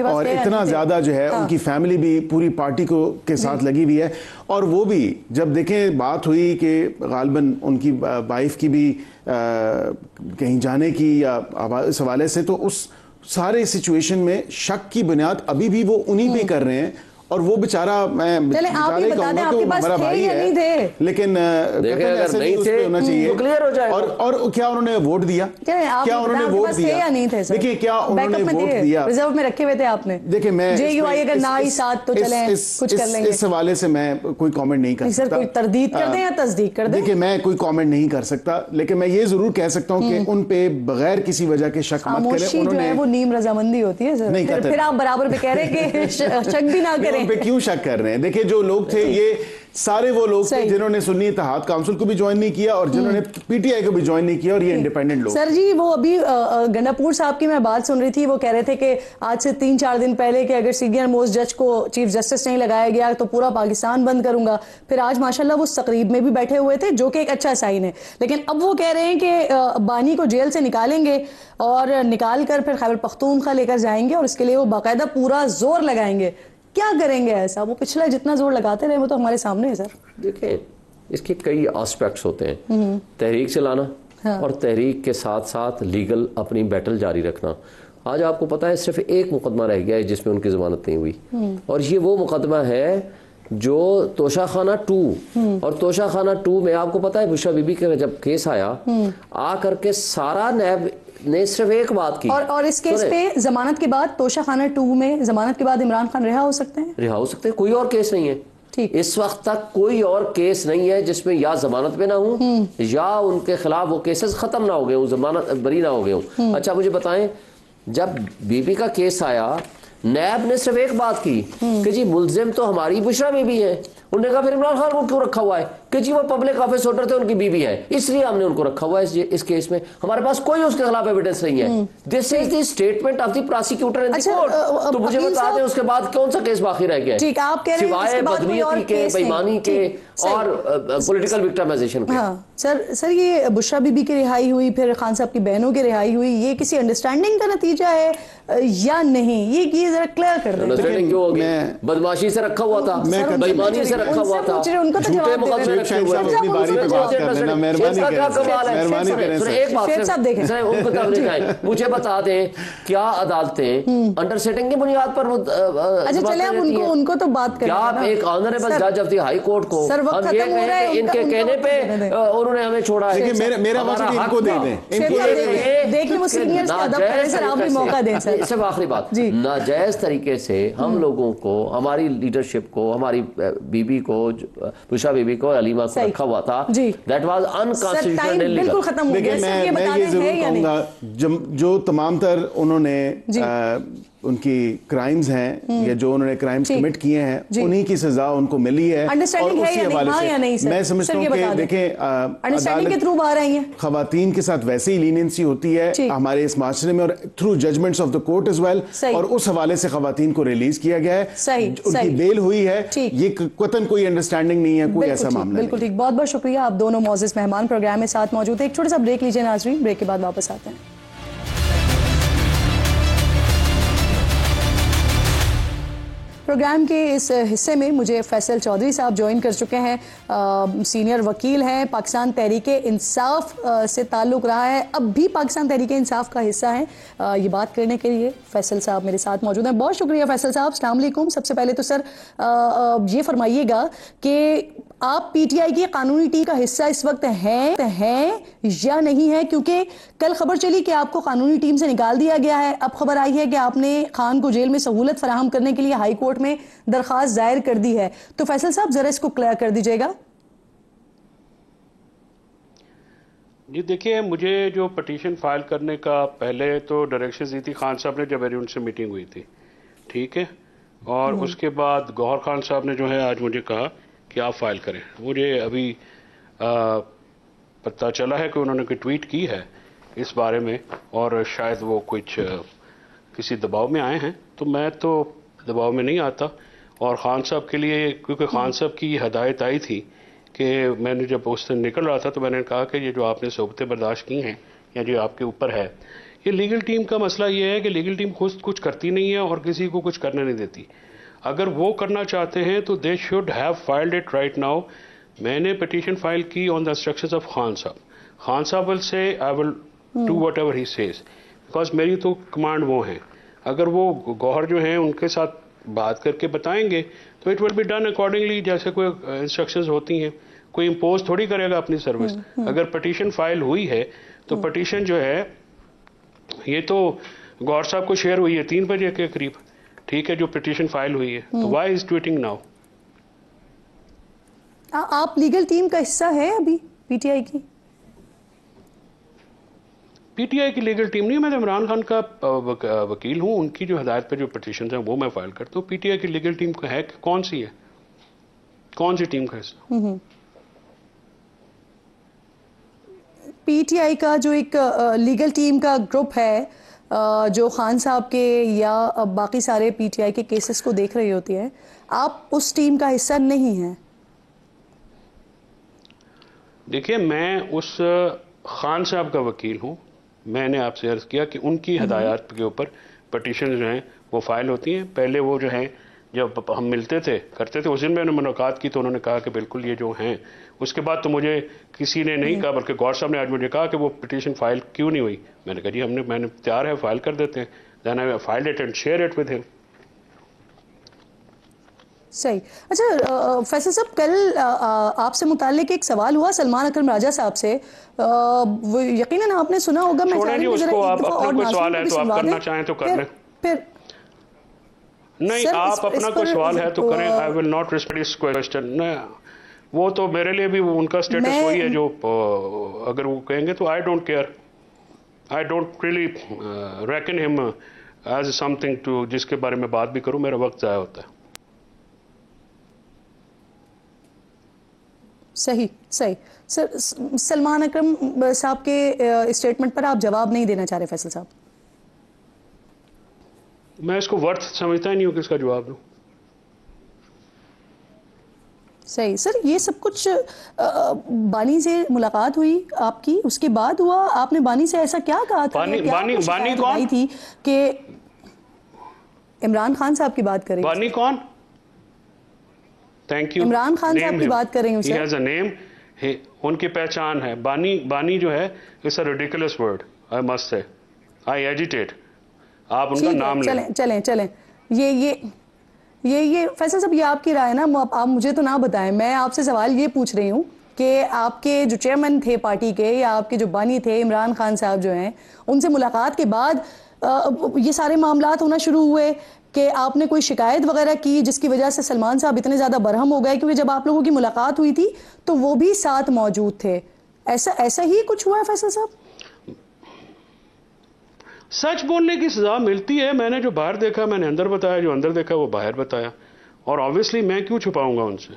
Speaker 3: और इतना ज्यादा जो है उनकी फैमिली भी पूरी पार्टी को के साथ लगी हुई है. और वो भी जब देखें बात हुई कि गालिबन उनकी वाइफ की भी कहीं जाने की या इस हवाले से, तो उस सारे सिचुएशन में शक की बुनियाद अभी भी वो उन्हीं पे कर रहे हैं. और वो बेचारा मैं बेचारे कहूंगा तो हमारा भाई है, लेकिन ऐसे नहीं थे होना चाहिए. क्लियर हो जाए. और क्या उन्होंने वोट दिया, क्या उन्होंने वोट दिया? देखिए क्या उन्होंने वोट दिया,
Speaker 1: रिजर्व में रखे हुए थे आपने.
Speaker 3: देखिए मैं
Speaker 1: जेयूआई अगर ना ही साथ तो चले कुछ कर लेंगे.
Speaker 3: इस हवाले से मैं कोई कमेंट नहीं कर सकता.
Speaker 1: कोई तरदीद कर दें या तस्दीक कर दें.
Speaker 3: देखिए मैं कोई कमेंट नहीं कर सकता, लेकिन मैं ये जरूर कह सकता हूँ कि उन पे बगैर किसी वजह के शक मत करें.
Speaker 1: उन्होंने वो नीम रजामंदी होती है. फिर आप बराबर पे कह रहे हैं कि शक भी ना करें.
Speaker 3: क्यों शक कर रहे हैं? देखिए जो लोग थे ये सारे वो लोग थे जिन्होंने सुन्नी इत्तेहाद काउंसिल को भी ज्वाइन नहीं किया और जिन्होंने पीटीआई को भी ज्वाइन नहीं किया, और ये इंडिपेंडेंट लोग.
Speaker 1: सर जी वो अभी गंडापुर साहब की मैं बात सुन रही थी, वो कह रहे थे कि आज से 3-4 दिन पहले कि अगर सीनियर मोस्ट जज को चीफ जस्टिस नहीं लगाया गया तो पूरा पाकिस्तान बंद करूंगा. फिर आज माशाल्लाह वो तकरीब में भी बैठे हुए थे, जो कि एक अच्छा साइन है. लेकिन अब वो कह रहे हैं कि बानी को जेल से निकालेंगे और निकाल कर फिर खैबर पख्तूनख्वा लेकर जाएंगे और इसके लिए वो बाकायदा पूरा जोर लगाएंगे. क्या करेंगे ऐसा? वो पिछला जितना जोर लगाते रहे वो तो हमारे सामने है सर.
Speaker 2: देखिए इसके कई एस्पेक्ट्स होते हैं. तहरीक चलाना और तहरीक के साथ साथ लीगल अपनी बैटल जारी रखना. आज आपको पता है सिर्फ एक मुकदमा रह गया है जिसमें उनकी जमानत नहीं हुई, और ये वो मुकदमा है जो तोशाखाना 2. और तोशाखाना 2 में आपको पता है बुशरा बीबी का जब केस आया आ करके सारा नैब ने सिर्फ एक बात की.
Speaker 1: और इस केस पे जमानत के बाद तोशाखाना 2 में जमानत के बाद इमरान खान रिहा हो सकते हैं?
Speaker 2: रिहा हो सकते हैं. कोई और केस नहीं है. ठीक. इस वक्त तक कोई और केस नहीं है जिसमें या जमानत पे ना हो या उनके खिलाफ वो केसेस खत्म ना हो गए हो, जमानत बरी ना हो गए हो. अच्छा मुझे बताएं, जब बीबी का केस आया नैब ने सिर्फ एक बात की कि जी मुलजिम तो हमारी बुशरा बीबी है. उन्होंने कहा फिर इमरान खान को क्यों रखा हुआ है कि जी वो पब्लिक ऑफिस होल्डर थे, उनकी बीवी है, इसलिए हमने उनको रखा हुआ है इस केस में. हमारे पास कोई उसके खिलाफ एविडेंस नहीं है. This is the statement of the prosecutor in the court. तो मुझे बता दें उसके बाद कौन सा केस बाकी रह गया है सिवाय बदनीयती के, बेईमानी के और पॉलिटिकल विक्टिमाइजेशन के.
Speaker 1: सर ये बुशरा बीबी की रिहाई हुई, फिर खान साहब की बहनों की रिहाई हुई, ये किसी अंडरस्टैंडिंग का नतीजा है या नहीं? ये जरा क्लियर कर दें.
Speaker 2: बदमाशी से रखा हुआ था, बेईमानी से रखा हुआ था, झूठे मुकदमे रखे हुए थे. मुझे बता दें क्या अदालतें अंडर सेटिंग की बुनियाद पर
Speaker 1: उनको तो बात करें.
Speaker 2: क्या एक ऑनरेबल जज ऑफ द हाई कोर्ट को हम ये कहें कि इनके कहने पे उन्होंने हमें छोड़ा है?
Speaker 3: मेरा मकसद इनको दे दें.
Speaker 1: देखिए वो सीनियर्स का अदब करें सर, आप भी मौका दें सर.
Speaker 2: सिर्फ आखिरी बात, नाजायज तरीके से हम लोगों को, हमारी लीडरशिप को, हमारी बीबी को, बुशरा बीबी को, अलीमा को रखा हुआ था. That was unconstitutional illegal.
Speaker 1: बिल्कुल खत्म हो गया.
Speaker 3: मैं ये जरूर कहूंगा जो तमाम तर उन्होंने उनकी क्राइम्स हैं या जो उन्होंने क्राइम्स कमिट किए हैं उन्हीं की सजा उनको मिली है. और उसी हवाले से मैं समझता हूँ कि देखें
Speaker 1: अंडरस्टैंडिंग के थ्रू बाहर आई है.
Speaker 3: खवातीन के साथ वैसे ही लीनियंसी होती है हमारे इस माशरे में और through judgments of the court as well, और उस हवाले से खवातीन को रिलीज किया गया है, उनकी बेल हुई है. ये कतन कोई अंडरस्टैंडिंग नहीं है, कोई ऐसा मामला.
Speaker 1: बिल्कुल ठीक. बहुत बहुत शुक्रिया. आप दोनों मौजूद मेहमान प्रोग्राम में साथ मौजूद है. एक छोटा सा ब्रेक लीजिए नाज़रीन, ब्रेक के बाद वापस आते हैं. پروگرام کے اس حصے میں مجھے فیصل چودھری صاحب جوائن کر چکے ہیں، سینئر وکیل ہیں، پاکستان تحریک انصاف سے تعلق رہا ہے، اب بھی پاکستان تحریک انصاف کا حصہ ہیں۔ یہ بات کرنے کے لیے فیصل صاحب میرے ساتھ موجود ہیں۔ بہت شکریہ فیصل صاحب، السلام علیکم۔ سب سے پہلے تو سر یہ فرمائیے گا کہ آپ پی ٹی آئی کی قانونی ٹیم کا حصہ اس وقت ہیں یا نہیں ہے، کیونکہ کل خبر چلی کہ آپ کو قانونی ٹیم سے نکال دیا گیا ہے، اب خبر آئی ہے کہ آپ نے خان کو جیل میں سہولت فراہم کرنے کے لیے ہائی کورٹ میں درخواست دائر کر دی ہے، تو فیصل صاحب ذرا اس کو کلیئر کر دیجئے گا۔
Speaker 4: جی دیکھیے، مجھے جو پٹیشن فائل کرنے کا پہلے تو ڈائریکشن دی تھی خان صاحب نے جب میری ان سے میٹنگ ہوئی تھی، ٹھیک ہے، اور اس کے بعد گوہر خان صاحب نے جو ہے آج مجھے کہا کہ آپ فائل کریں۔ مجھے ابھی پتہ چلا ہے کہ انہوں نے کوئی ٹویٹ کی ہے اس بارے میں، اور شاید وہ کچھ کسی دباؤ میں آئے ہیں، تو میں تو دباؤ میں نہیں آتا، اور خان صاحب کے لیے کیونکہ خان صاحب کی ہدایت آئی تھی کہ میں نے جب اس دن نکل رہا تھا تو میں نے کہا کہ یہ جو آپ نے صحبتیں برداشت کی ہیں یا جو آپ کے اوپر ہے، یہ لیگل ٹیم کا مسئلہ یہ ہے کہ لیگل ٹیم خود کچھ کرتی نہیں ہے اور کسی کو کچھ کرنے نہیں دیتی۔ اگر وہ کرنا چاہتے ہیں تو they should have filed it right now. میں نے پٹیشن فائل کی on the instructions of Khan صاحب۔ خان صاحب will say I will do whatever he says, because میری تو کمانڈ وہ ہیں۔ اگر وہ گوہر جو ہیں ان کے ساتھ بات کر کے بتائیں گے تو it will be done accordingly, جیسے کوئی انسٹرکشنز ہوتی ہیں، کوئی امپوز تھوڑی کرے گا اپنی سروس۔ اگر پٹیشن فائل ہوئی ہے تو پٹیشن جو ہے یہ تو گوہر صاحب کو شیئر ہوئی ہے 3 بجے کے قریب، ٹھیک ہے، جو پٹیشن فائل ہوئی ہے، تو وائی از ٹویٹنگ ناؤ؟
Speaker 1: آپ لیگل ٹیم کا حصہ ہے ابھی پی ٹی آئی کی؟
Speaker 4: پی ٹی آئی کی لیگل ٹیم نہیں، میں تو عمران خان کا وکیل ہوں، ان کی جو ہدایت پہ جو پٹیشنز ہیں وہ میں فائل کرتا ہوں۔ پی ٹی آئی کی لیگل ٹیم کا ہے کہ کون سی ہے، کون سی ٹیم کا حصہ؟
Speaker 1: پی ٹی آئی کا جو ایک لیگل ٹیم کا گروپ ہے جو خان صاحب کے یا باقی سارے پی ٹی آئی کے کیسز کو دیکھ رہی ہوتی ہے، آپ اس ٹیم کا حصہ نہیں ہیں؟
Speaker 4: دیکھیے، میں اس خان صاحب کا وکیل ہوں، میں نے آپ سے عرض کیا کہ ان کی ہدایات کے اوپر پٹیشن جو ہیں وہ فائل ہوتی ہیں۔ پہلے وہ جو ہیں جب ہم ملتے تھے کرتے تھے، اس دن میں نے ملاقات کی تو انہوں نے کہا کہ بالکل یہ جو ہیں، اس کے بعد تو مجھے کسی نے نہیں کہا، بلکہ گوہر صاحب نے آج مجھے کہا کہ وہ پٹیشن فائل کیوں نہیں ہوئی۔ میں نے کہا جی میں نے تیار ہے، فائل کر دیتے ہیں۔ Then I filed it and share it with ہم۔
Speaker 1: صحیح۔ اچھا فیصل صاحب، کل آپ سے متعلق ایک سوال ہوا سلمان اکرم راجہ صاحب سے، وہ یقیناً آپ نے سنا ہوگا، میں
Speaker 4: چھوڑیں جی اس کو، آپ اپنا کوئی سوال ہے تو آپ کرنا چاہیں تو کر لیں۔
Speaker 1: پھر
Speaker 4: نہیں، آپ اپنا کوئی سوال ہے تو کریں، I will not respect this question. وہ تو میرے لیے بھی ان کا اسٹیٹس وہی ہے جو اگر وہ کہیں گے تو I don't care, I don't really reckon ہم ایز سم تھنگ ٹو جس کے بارے میں بات بھی کروں، میرا وقت ضائع ہوتا ہے۔
Speaker 1: صحیح سر، سلمان اکرم صاحب کے اسٹیٹمنٹ پر آپ جواب نہیں دینا چاہ رہے فیصل صاحب؟
Speaker 4: میں اس کو ورتھ سمجھتا ہی نہیں ہوں کہ اس کا جواب دوں۔
Speaker 1: صحیح سر، یہ سب کچھ بانی سے ملاقات ہوئی آپ کی، اس کے بعد ہوا؟ آپ نے بانی سے ایسا کیا کہا تھا؟
Speaker 4: بانی کون
Speaker 1: تھی کہ عمران خان صاحب کی بات کریں؟
Speaker 4: بانی کون؟ Thank you.
Speaker 1: عمران خان صاحب کی بات کر رہی ہوں سر۔
Speaker 4: He has a name، ان کی پہچان ہے۔ بانی جو ہے it's a ridiculous word، I must say، I agitate۔ آپ ان کا نام لیں۔
Speaker 1: چلیں یہ فیصل صاحب، یہ آپ کی رائے نا، آپ مجھے تو نہ بتائیں، میں آپ سے سوال یہ پوچھ رہی ہوں کہ آپ کے جو چیئرمین تھے پارٹی کے، یا آپ کے جو بانی تھے عمران خان صاحب جو ہیں، ان سے ملاقات کے بعد یہ سارے معاملات ہونا شروع ہوئے کہ آپ نے کوئی شکایت وغیرہ کی جس کی وجہ سے سلمان صاحب اتنے زیادہ برہم ہو گئے، کیونکہ جب آپ لوگوں کی ملاقات ہوئی تھی تو وہ بھی ساتھ موجود تھے، ایسا ہی کچھ ہوا ہے فیصل صاحب؟
Speaker 4: سچ بولنے کی سزا ملتی ہے۔ میں نے جو باہر دیکھا میں نے اندر بتایا، جو اندر دیکھا وہ باہر بتایا، اور آبویسلی میں کیوں چھپاؤں گا ان سے؟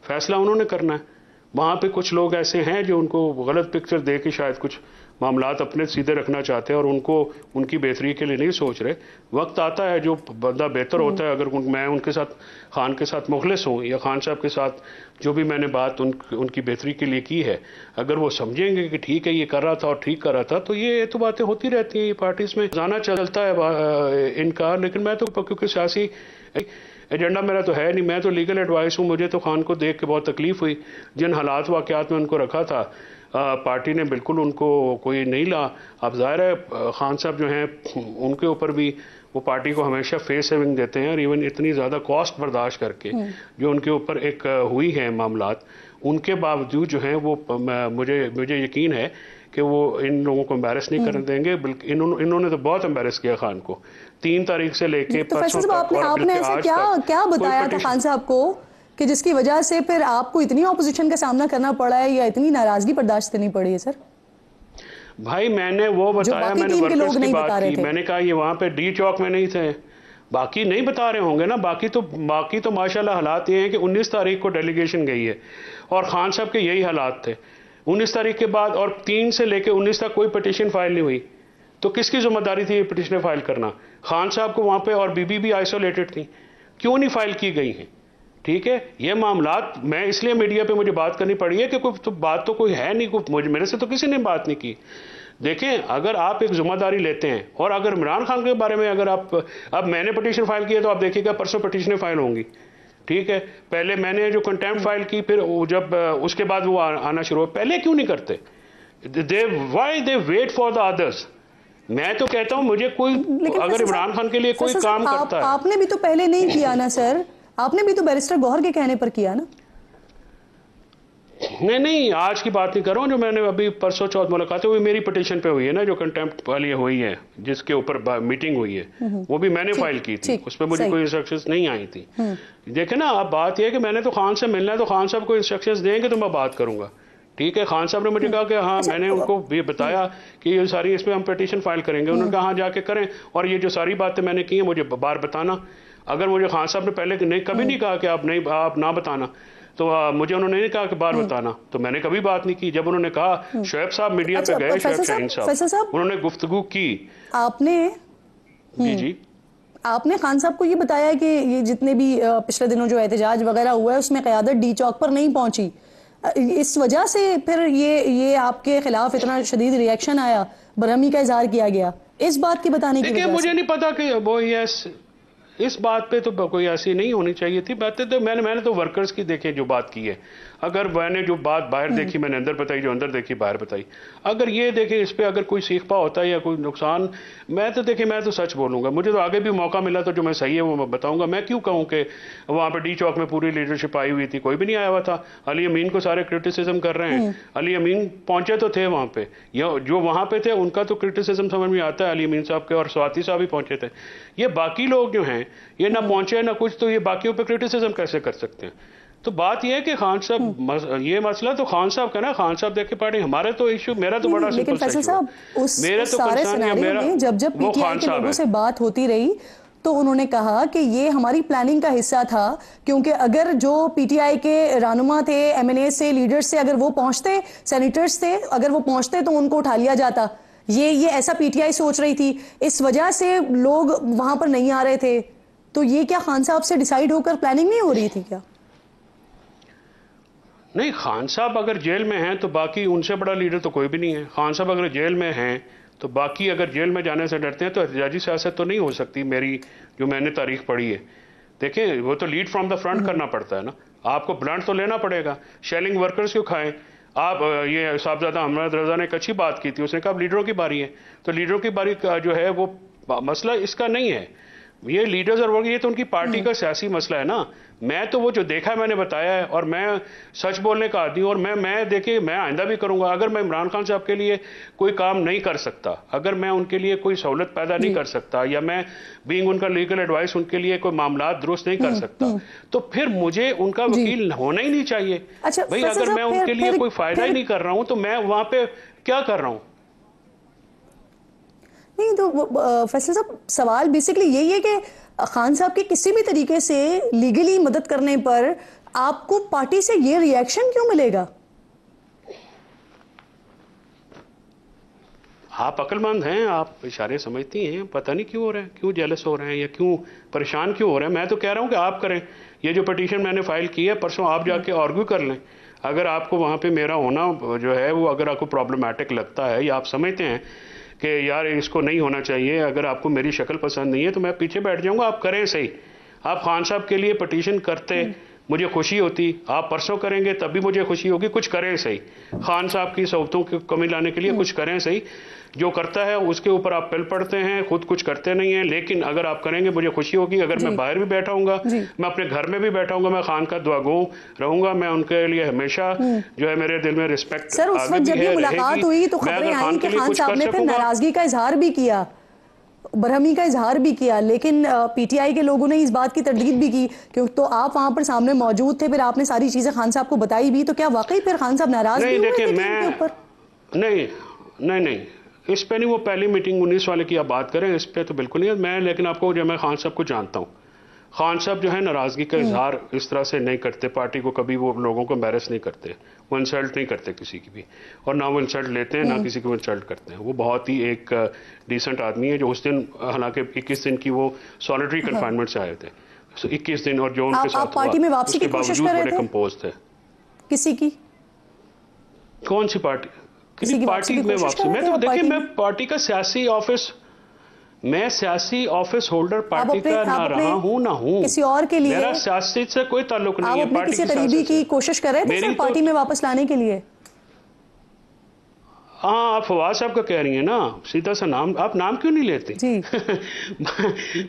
Speaker 4: فیصلہ انہوں نے کرنا ہے۔ وہاں پہ کچھ لوگ ایسے ہیں جو ان کو غلط پکچر دے کے شاید کچھ معاملات اپنے سیدھے رکھنا چاہتے ہیں اور ان کو ان کی بہتری کے لیے نہیں سوچ رہے۔ وقت آتا ہے جو بندہ بہتر ہوتا ہے، اگر میں ان کے ساتھ خان کے ساتھ مخلص ہوں یا خان صاحب کے ساتھ جو بھی میں نے بات ان کی بہتری کے لیے کی ہے، اگر وہ سمجھیں گے کہ ٹھیک ہے یہ کر رہا تھا اور ٹھیک کر رہا تھا، تو یہ تو باتیں ہوتی رہتی ہیں۔ یہ پارٹیز میں جانا چلتا ہے ان کا، لیکن میں تو کیونکہ سیاسی ایجنڈا میرا تو ہے نہیں, میں تو لیگل ایڈوائس ہوں. مجھے تو خان کو دیکھ کے بہت تکلیف ہوئی, جن حالات واقعات میں ان کو رکھا تھا پارٹی نے بالکل ان کو کوئی نہیں لا. اب ظاہر ہے خان صاحب جو ہیں ان کے اوپر بھی وہ پارٹی کو ہمیشہ فیس سیونگ دیتے ہیں, اور ایون اتنی زیادہ کاسٹ برداشت کر کے جو ان کے اوپر ایک ہوئی ہیں معاملات, ان کے باوجود جو ہیں وہ مجھے یقین ہے کہ وہ ان لوگوں کو امبیرس نہیں کرنے دیں گے. بلکہ انہوں نے تو بہت امبیرس کیا خان کو 3 تاریخ سے لے کے پرسوں تک.
Speaker 1: آپ نے ایسا کیا بتایا تھا خان صاحب کو کہ جس کی وجہ سے پھر آپ کو اتنی اپوزیشن کا سامنا کرنا پڑا ہے یا اتنی ناراضگی برداشت کرنی پڑی ہے سر؟
Speaker 4: بھائی میں نے وہ بتایا, میں نے ورکرز کی بات کی, میں نے کہا یہ وہاں پہ ڈی چوک میں نہیں تھے, باقی نہیں بتا رہے ہوں گے نا. باقی تو ماشاءاللہ حالات یہ ہیں کہ 19 تاریخ کو ڈیلیگیشن گئی ہے اور خان صاحب کے یہی حالات تھے. 19 تاریخ کے بعد اور 3 سے لے کے 19 تک کوئی پٹیشن فائل نہیں ہوئی, تو کس کی ذمہ داری تھی یہ پٹیشن فائل کرنا؟ خان صاحب کو وہاں پہ, اور بی بی بھی آئسولیٹڈ تھیں, کیوں نہیں فائل کی گئی ہیں؟ ٹھیک ہے, یہ معاملات میں اس لیے میڈیا پہ مجھے بات کرنی پڑی ہے کہ کوئی بات تو کوئی ہے نہیں, میرے سے تو کسی نے بات نہیں کی. دیکھیں اگر آپ ایک ذمہ داری لیتے ہیں, اور اگر عمران خان کے بارے میں اگر آپ, اب میں نے پٹیشن فائل کی ہے تو آپ دیکھیے گا پرسوں پٹیشنیں فائل ہوں گی. ٹھیک ہے, پہلے میں نے جو کنٹیمپٹ فائل کی, پھر جب اس کے بعد وہ آنا شروع ہو, پہلے کیوں نہیں کرتے؟ Why they wait for the others. میں تو کہتا ہوں مجھے کوئی اگر عمران خان کے لیے کوئی کام کرتا ہے.
Speaker 1: آپ نے بھی تو پہلے نہیں کیا نا سر, آپ نے بھی تو بیرسٹر گوہر کے کہنے پر کیا نا.
Speaker 4: نہیں آج کی بات نہیں کر رہا ہوں, جو میں نے ابھی پرسوں چوتھ ملاقات ہوئی میری پٹیشن پہ ہوئی ہے نا, جو کنٹیمپٹ والی ہوئی ہے جس کے اوپر میٹنگ ہوئی ہے, وہ بھی میں نے فائل کی تھی, اس پہ مجھے کوئی انسٹرکشنز نہیں آئی تھی. دیکھیں نا, اب بات یہ ہے کہ میں نے تو خان سے ملنا ہے, تو خان صاحب کو انسٹرکشنز دیں گے تو میں بات کروں گا. ٹھیک ہے, خان صاحب نے مجھے کہا کہ ہاں, میں نے ان کو بھی بتایا کہ یہ ساری اس پہ ہم پٹیشن فائل کریں گے. انہوں نے کہا ہاں جا کے کریں, اور یہ جو ساری باتیں میں نے کی ہیں مجھے بار بتانا. اگر مجھے خان صاحب نے پہلے کبھی نہیں کہا کہ آپ نہ بتانا, تو مجھے انہوں نے نہیں کہا کہ بار بتانا, تو میں نے کبھی بات نہیں کی. جب انہوں نے کہا شعیب صاحب میڈیا پہ گئے, شعیب شاہین صاحب, انہوں نے گفتگو کی.
Speaker 1: آپ نے
Speaker 4: جی
Speaker 1: آپ نے خان صاحب کو یہ بتایا کہ یہ جتنے بھی پچھلے دنوں جو احتجاج وغیرہ ہوا ہے اس میں قیادت ڈی چوک پر نہیں پہنچی, اس وجہ سے پھر یہ آپ کے خلاف اتنا شدید ریئیکشن آیا, برہمی کا اظہار کیا گیا, اس بات کی بتانے کی وجہ سے؟
Speaker 4: مجھے نہیں پتا کہ وہ اس بات پہ تو کوئی ایسی نہیں ہونی چاہیے تھی. باتیں تو میں نے تو ورکرز کی دیکھیں جو بات کی ہے. اگر میں نے جو بات باہر دیکھی میں نے اندر بتائی, جو اندر دیکھی باہر بتائی. اگر یہ دیکھیں اس پہ اگر کوئی سیکھ پا ہوتا ہے یا کوئی نقصان, میں تو سچ بولوں گا. مجھے تو آگے بھی موقع ملا تو جو میں صحیح ہے وہ میں بتاؤں گا. میں کیوں کہوں کہ وہاں پہ ڈی چوک میں پوری لیڈرشپ آئی ہوئی تھی, کوئی بھی نہیں آیا ہوا تھا. علی امین کو سارے کرٹیسزم کر رہے ہیں, علی امین پہنچے تو تھے وہاں پہ, جو وہاں پہ تھے ان کا تو کرٹیسزم سمجھ میں آتا ہے علی امین صاحب کے, اور سواتی صاحب بھی پہنچے تھے. یہ باقی لوگ جو ہیں یہ نہ پہنچے نہ کچھ, تو یہ باقیوں پہ کرٹیسزم کیسے کر سکتے ہیں؟ تو بات یہ ہے کہ خان صاحب, یہ مسئلہ تو خان صاحب کا نا, خان صاحب دیکھ کے پارٹی, ہمارے تو ایشو, میرا تو بڑا
Speaker 1: لیکن فیصل صاحب اس سارے سیناریو میں جب پی ٹی آئی کے لوگوں سے بات ہوتی رہی تو انہوں نے کہا کہ یہ ہماری پلاننگ کا حصہ تھا, کیونکہ اگر جو پی ٹی آئی کے رہنما تھے, ایم این اے سے, لیڈرز سے, اگر وہ پہنچتے, سینیٹرز تھے, اگر وہ پہنچتے تو ان کو اٹھا لیا جاتا. یہ ایسا پی ٹی آئی سوچ رہی تھی, اس وجہ سے لوگ وہاں پر نہیں آ رہے تھے. تو یہ کیا خان صاحب سے ڈیسائیڈ ہو کر پلاننگ نہیں ہو رہی تھی کیا؟
Speaker 4: نہیں, خان صاحب اگر جیل میں ہیں تو باقی ان سے بڑا لیڈر تو کوئی بھی نہیں ہے. خان صاحب اگر جیل میں ہیں تو باقی اگر جیل میں جانے سے ڈرتے ہیں تو احتجاجی سیاست تو نہیں ہو سکتی. میری جو میں نے تاریخ پڑھی ہے, دیکھیں وہ تو لیڈ فرام دا فرنٹ کرنا پڑتا ہے نا, آپ کو بلنٹ تو لینا پڑے گا. شیلنگ ورکرز کیوں کھائیں آپ؟ یہ صاحبزادہ احمد رضا نے ایک اچھی بات کی تھی, اس نے کہا لیڈروں کی باری ہے, تو لیڈروں کی باری کا جو ہے وہ مسئلہ اس کا نہیں ہے. یہ لیڈرز اور یہ تو ان کی پارٹی کا سیاسی مسئلہ ہے نا. میں تو وہ جو دیکھا میں نے بتایا ہے, اور میں سچ بولنے کا آدمی ہوں, اور میں دیکھیں میں آئندہ بھی کروں گا. اگر میں عمران خان صاحب کے لیے کوئی کام نہیں کر سکتا, اگر میں ان کے لیے کوئی سہولت پیدا نہیں کر سکتا, یا میں بینگ ان کا لیگل ایڈوائس ان کے لیے کوئی معاملات درست نہیں کر سکتا, تو پھر مجھے ان کا وکیل ہونا ہی نہیں چاہیے. بھائی اگر میں ان کے لیے کوئی فائدہ ہی نہیں کر رہا ہوں تو میں وہاں پہ کیا کر رہا ہوں؟
Speaker 1: نہیں تو فیصل صاحب, سوال بیسکلی یہی ہے کہ خان صاحب کی کسی بھی طریقے سے لیگلی مدد کرنے پر آپ کو پارٹی سے یہ ری ایکشن کیوں ملے گا؟
Speaker 4: آپ عقل مند ہیں, آپ اشارے سمجھتی ہیں, پتہ نہیں کیوں ہو رہے ہیں, کیوں جیلس ہو رہے ہیں یا کیوں پریشان کیوں ہو رہے ہیں. میں تو کہہ رہا ہوں کہ آپ کریں. یہ جو پٹیشن میں نے فائل کی ہے پرسوں, آپ جا کے آرگیو کر لیں. اگر آپ کو وہاں پہ میرا ہونا جو ہے وہ اگر آپ کو پرابلمٹک لگتا ہے, یا آپ سمجھتے ہیں کہ یار اس کو نہیں ہونا چاہیے, اگر آپ کو میری شکل پسند نہیں ہے تو میں پیچھے بیٹھ جاؤں گا. آپ کریں صحیح, آپ خان صاحب کے لیے پٹیشن کرتے مجھے خوشی ہوتی, آپ پرسوں کریں گے تب بھی مجھے خوشی ہوگی. کچھ کریں صحیح, خان صاحب کی سہولتوں کی کمی لانے کے لیے کچھ کریں صحیح. جو کرتا ہے اس کے اوپر آپ پل پڑتے ہیں, خود کچھ کرتے نہیں ہیں. لیکن اگر آپ کریں گے مجھے خوشی ہوگی. اگر میں باہر بھی بیٹھا ہوں گا, میں اپنے گھر میں بھی بیٹھا ہوں گا, میں خان کا دعا گو رہوں گا. میں ان کے لیے ہمیشہ جو ہے میرے دل میں رسپیکٹ.
Speaker 1: سر اس وقت جب یہ ملاقات ہوئی تو خبریں آئیں کہ خان صاحب نے پھر ناراضگی کا اظہار بھی کیا, برہمی کا اظہار بھی کیا, لیکن پی ٹی آئی کے لوگوں نے اس بات کی تردید بھی کی کہ تو آپ وہاں پر سامنے موجود تھے, پھر آپ نے ساری چیزیں خان صاحب کو بتائی بھی, تو کیا واقعی پھر خان صاحب ناراض بھی ہوئے تھے ٹیم کے اوپر؟
Speaker 4: نہیں اس پہ نہیں. وہ پہلی میٹنگ 19 والے کی آپ بات کریں, اس پہ تو بالکل نہیں میں. لیکن آپ کو جو میں خان صاحب کو جانتا ہوں, خان صاحب جو ہے ناراضگی کا اظہار اس طرح سے نہیں کرتے پارٹی کو, کبھی وہ لوگوں کو امبیرس نہیں کرتے, وہ انسلٹ نہیں کرتے کسی کی بھی, اور نہ وہ انسلٹ لیتے ہیں نہ کسی کو انسلٹ کرتے ہیں. وہ بہت ہی ایک ڈیسنٹ آدمی ہے. جو اس دن حالانکہ 21 دن کی وہ سالٹری کنفائنمنٹ سے آئے تھے, 21 دن, اور جو ان کے ساتھ
Speaker 1: پارٹی میں واپسی کی کوشش کر رہے تھے,
Speaker 4: بڑے کمپوز تھے.
Speaker 1: کسی کی
Speaker 4: کون سی پارٹی؟ کسی پارٹی میں واپسی؟ میں تو دیکھیں میں پارٹی کا سیاسی آفس, میں سیاسی آفس ہولڈر پارٹی کا نہ رہا ہوں نہ ہوں.
Speaker 1: کسی اور کے لیے
Speaker 4: میرا سیاست سے کوئی تعلق نہیں ہے.
Speaker 1: آپ اپنے کسی قریبی کی کوشش کر رہے تھے سر پارٹی میں واپس لانے کے لیے؟
Speaker 4: ہاں آپ فواد صاحب کا کہہ رہی ہیں نا, سیدھا سا نام, آپ نام کیوں نہیں لیتے؟
Speaker 1: جی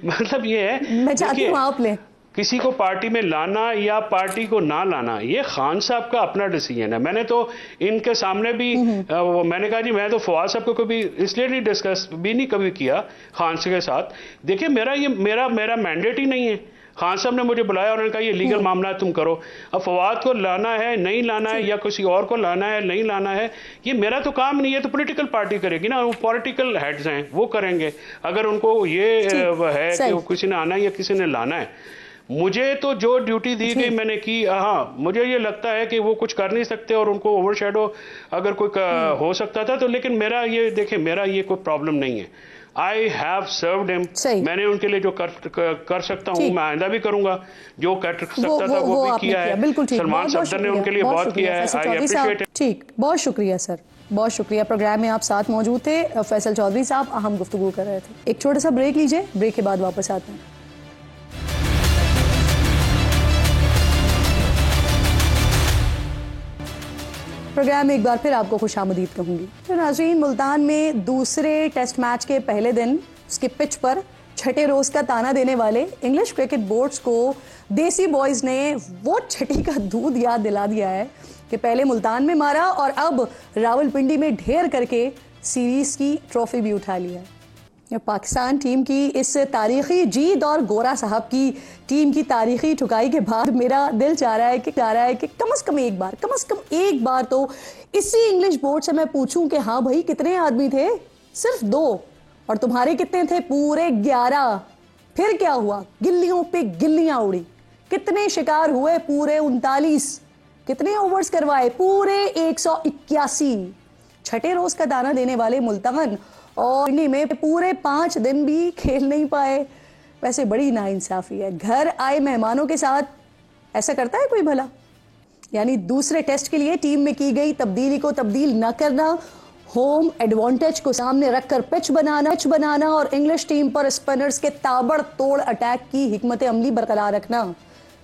Speaker 4: مطلب یہ ہے,
Speaker 1: میں چاہتی ہوں آپ لیں.
Speaker 4: کسی کو پارٹی میں لانا یا پارٹی کو نہ لانا یہ خان صاحب کا اپنا ڈیسیژن ہے. میں نے تو ان کے سامنے بھی میں نے کہا جی میں تو فواد صاحب کو کبھی اس لیے نہیں ڈسکس بھی نہیں کبھی کیا خان صاحب کے ساتھ. دیکھیں میرا مینڈیٹ ہی نہیں ہے. خان صاحب نے مجھے بلایا اور انہوں نے کہا یہ لیگل معاملہ تم کرو. اب فواد کو لانا ہے نہیں لانا ہے, یا کسی اور کو لانا ہے نہیں لانا ہے, یہ میرا تو کام نہیں ہے. تو پولیٹیکل پارٹی کرے گی نا, وہ پولیٹیکل ہیڈز ہیں وہ کریں گے. اگر ان کو یہ ہے کہ کسی نے آنا ہے یا کسی نے لانا ہے, مجھے تو جو ڈیوٹی دی گئی میں نے کی. ہاں مجھے یہ لگتا ہے کہ وہ کچھ کر نہیں سکتے اور ان کو اوور شیڈو اگر کوئی ہو سکتا تھا تو, لیکن میرا یہ دیکھیں میرا یہ کوئی پرابلم نہیں ہے. آئی ہیو سروڈ ہم, میں نے ان کے لیے جو کر سکتا ہوں میں آئندہ بھی کروں گا. جو کر سکتا تھا وہ بھی کیا ہے. سلمان صفدر نے ان کے لیے بہت کیا ہے. I appreciate it.
Speaker 1: ٹھیک, بہت شکریہ سر, بہت شکریہ. پروگرام میں آپ ساتھ موجود تھے. فیصل چودھری صاحب اہم گفتگو کر رہے تھے. ایک چھوٹا سا بریک لیجئے, بریک کے بعد واپس آتے ہیں. پروگرام میں ایک بار پھر آپ کو خوش آمدید کہوں گی. تو ناظرین, ملتان میں دوسرے ٹیسٹ میچ کے پہلے دن اس کے پچ پر چھٹے روز کا تانا دینے والے انگلش کرکٹ بورڈز کو دیسی بوائز نے وہ چھٹی کا دودھ یاد دلا دیا ہے کہ پہلے ملتان میں مارا اور اب راولپنڈی میں ڈھیر کر کے سیریز کی ٹرافی بھی اٹھا لیا ہے. پاکستان ٹیم کی اس تاریخی جیت اور گورا صاحب کی ٹیم کی تاریخی ٹھکائی کے بعد میرا دل چاہ رہا ہے کہ کم از کم ایک بار تو اسی انگلش بورڈ سے میں پوچھوں کہ ہاں بھائی کتنے آدمی تھے؟ صرف 2, اور تمہارے کتنے تھے؟ پورے 11. پھر کیا ہوا؟ گلیوں پہ گلیاں اڑی. کتنے شکار ہوئے؟ پورے 39. کتنے اوورز کروائے؟ پورے 181. چھٹے روز کا دانا دینے والے ملتان اور میں پورے 5 دن بھی کھیل نہیں پائے. ویسے بڑی ناانصافی ہے. گھر آئے مہمانوں کے ساتھ ایسا کرتا ہے کوئی بھلا؟ یعنی دوسرے ٹیسٹ کے لیے ٹیم میں کی گئی تبدیلی کو تبدیل نہ کرنا, ہوم ایڈوانٹیج کو سامنے رکھ کر پچ بنانا اور انگلش ٹیم پر اسپنرز کے تابڑ توڑ اٹیک کی حکمت عملی برقرار رکھنا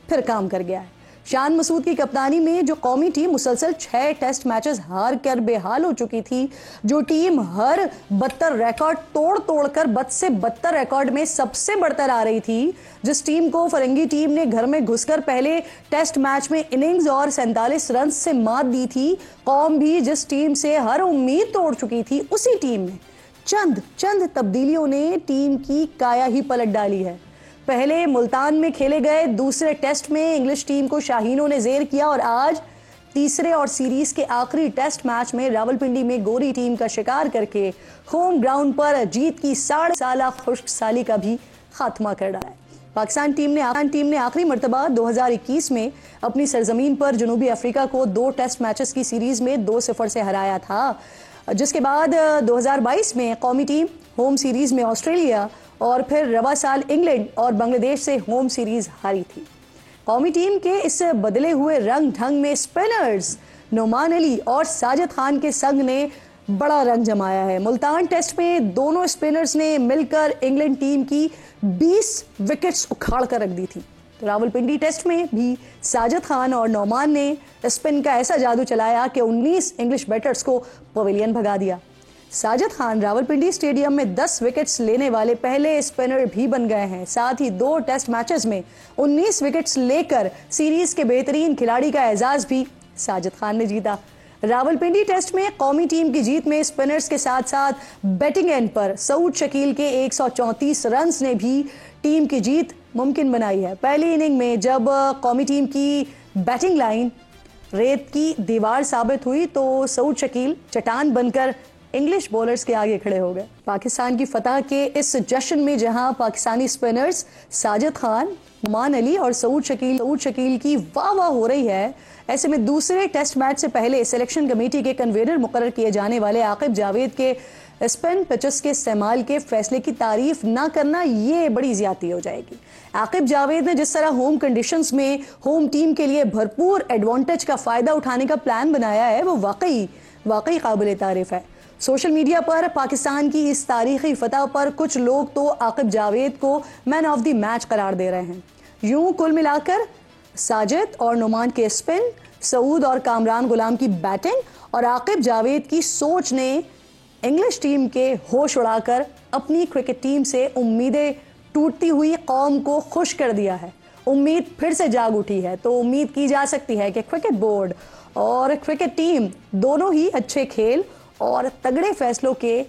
Speaker 1: پھر کام کر گیا ہے. شان مسعود کی کپتانی میں جو قومی ٹیم مسلسل 6 ٹیسٹ میچز ہار کر بے حال ہو چکی تھی, جو ٹیم ہر بدتر ریکارڈ توڑ کر بد سے بدتر ریکارڈ میں سب سے بڑھتر آ رہی تھی, جس ٹیم کو فرنگی ٹیم نے گھر میں گھس کر پہلے ٹیسٹ میچ میں اننگز اور 47 رنز سے مات دی تھی, قوم بھی جس ٹیم سے ہر امید توڑ چکی تھی, اسی ٹیم میں چند تبدیلیوں نے ٹیم کی کایا ہی پلٹ ڈالی ہے. پہلے ملتان میں کھیلے گئے دوسرے ٹیسٹ میں انگلش ٹیم کو شاہینوں نے زیر کیا, اور آج تیسرے اور سیریز کے آخری ٹیسٹ میچ میں راولپنڈی میں گوری ٹیم کا شکار کر کے ہوم گراؤنڈ پر جیت کی 60 سالہ خشک سالی کا بھی خاتمہ کر ڈالا ہے. پاکستان ٹیم نے آخری مرتبہ 2021 میں اپنی سرزمین پر جنوبی افریقہ کو 2 ٹیسٹ میچز کی سیریز میں 2-0 سے ہرایا تھا, جس کے بعد 2022 میں قومی ٹیم ہوم سیریز میں آسٹریلیا اور پھر رواں سال انگلینڈ اور بنگلہ دیش سے ہوم سیریز ہاری تھی. قومی ٹیم کے اس بدلے ہوئے رنگ ڈھنگ میں اسپنرز نعمان علی اور ساجد خان کے سنگ نے बड़ा रंग जमाया है। मुल्तान टेस्ट में दोनों स्पिनर्स ने मिलकर इंग्लैंड टीम की 20 विकेट्स उखाड़ कर रख दी थी। तो रावलपिंडी टेस्ट में भी साजिद खान और नौमान ने स्पिन का ऐसा जादू चलाया कि 19 इंग्लिश बैटर्स को पवेलियन भगा दिया। साजिद खान रावलपिंडी स्टेडियम में 10 विकेट्स लेने वाले पहले स्पिनर भी बन गए हैं। साथ ही 2 टेस्ट मैचेस में 19 विकेट्स लेकर सीरीज के बेहतरीन खिलाड़ी का एजाज भी साजिद खान ने जीता। रावलपिंडी टेस्ट में कौमी टीम की जीत में स्पिनर्स के साथ साथ बैटिंग एंड पर सऊद शकील के 134 रन्स ने भी टीम की जीत मुमकिन बनाई है। पहली इनिंग में जब कौमी टीम की बैटिंग लाइन रेत की दीवार साबित हुई तो सऊद शकील चट्टान बनकर इंग्लिश बॉलर्स के आगे खड़े हो गए। पाकिस्तान की फतह के इस जश्न में जहां पाकिस्तानी स्पिनर्स साजिद खान, नुमान अली और सऊद शकील की वाह वाह हो रही है, ऐसे में दूसरे टेस्ट मैच से पहले सिलेक्शन कमेटी के कन्वीनर मुकर्रर किए जाने वाले आकिब जावेद के स्पिन पिचेस के इस्तेमाल के फैसले की तारीफ ना करना ये बड़ी ज्यादती हो जाएगी। आकिब जावेद ने जिस तरह होम कंडीशंस में होम टीम के लिए भरपूर एडवांटेज का फायदा उठाने का प्लान बनाया है, वो वाकई काबिल तारीफ है। सोशल मीडिया पर पाकिस्तान की इस तारीखी फतह पर कुछ लोग तो आकिब जावेद को मैन ऑफ द मैच करार दे रहे हैं। यूं कुल मिलाकर साजिद और नुमान के स्पिन, सऊद और कामरान गुलाम की बैटिंग और आकिब जावेद की सोच ने इंग्लिश टीम के होश उड़ाकर अपनी क्रिकेट टीम से उम्मीदें टूटती हुई कौम को खुश कर दिया है। उम्मीद फिर से जाग उठी है। तो उम्मीद की जा सकती है कि क्रिकेट बोर्ड और क्रिकेट टीम दोनों ही अच्छे खेल और तगड़े फैसलों के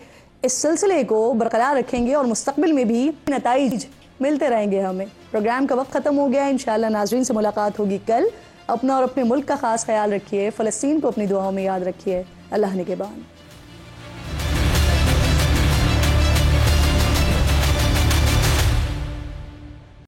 Speaker 1: इस सिलसिले को बरकरार रखेंगे और मुस्तकबिल में भी नताइज मिलते रहेंगे हमें। प्रोग्राम का वक्त खत्म हो गया है। इंशाल्लाह नाज़रीन से मुलाकात होगी कल। अपना और अपने मुल्क का खास ख्याल रखिए। फ़लस्तीन को अपनी दुआओं में याद रखिए। अल्लाह निगहबान।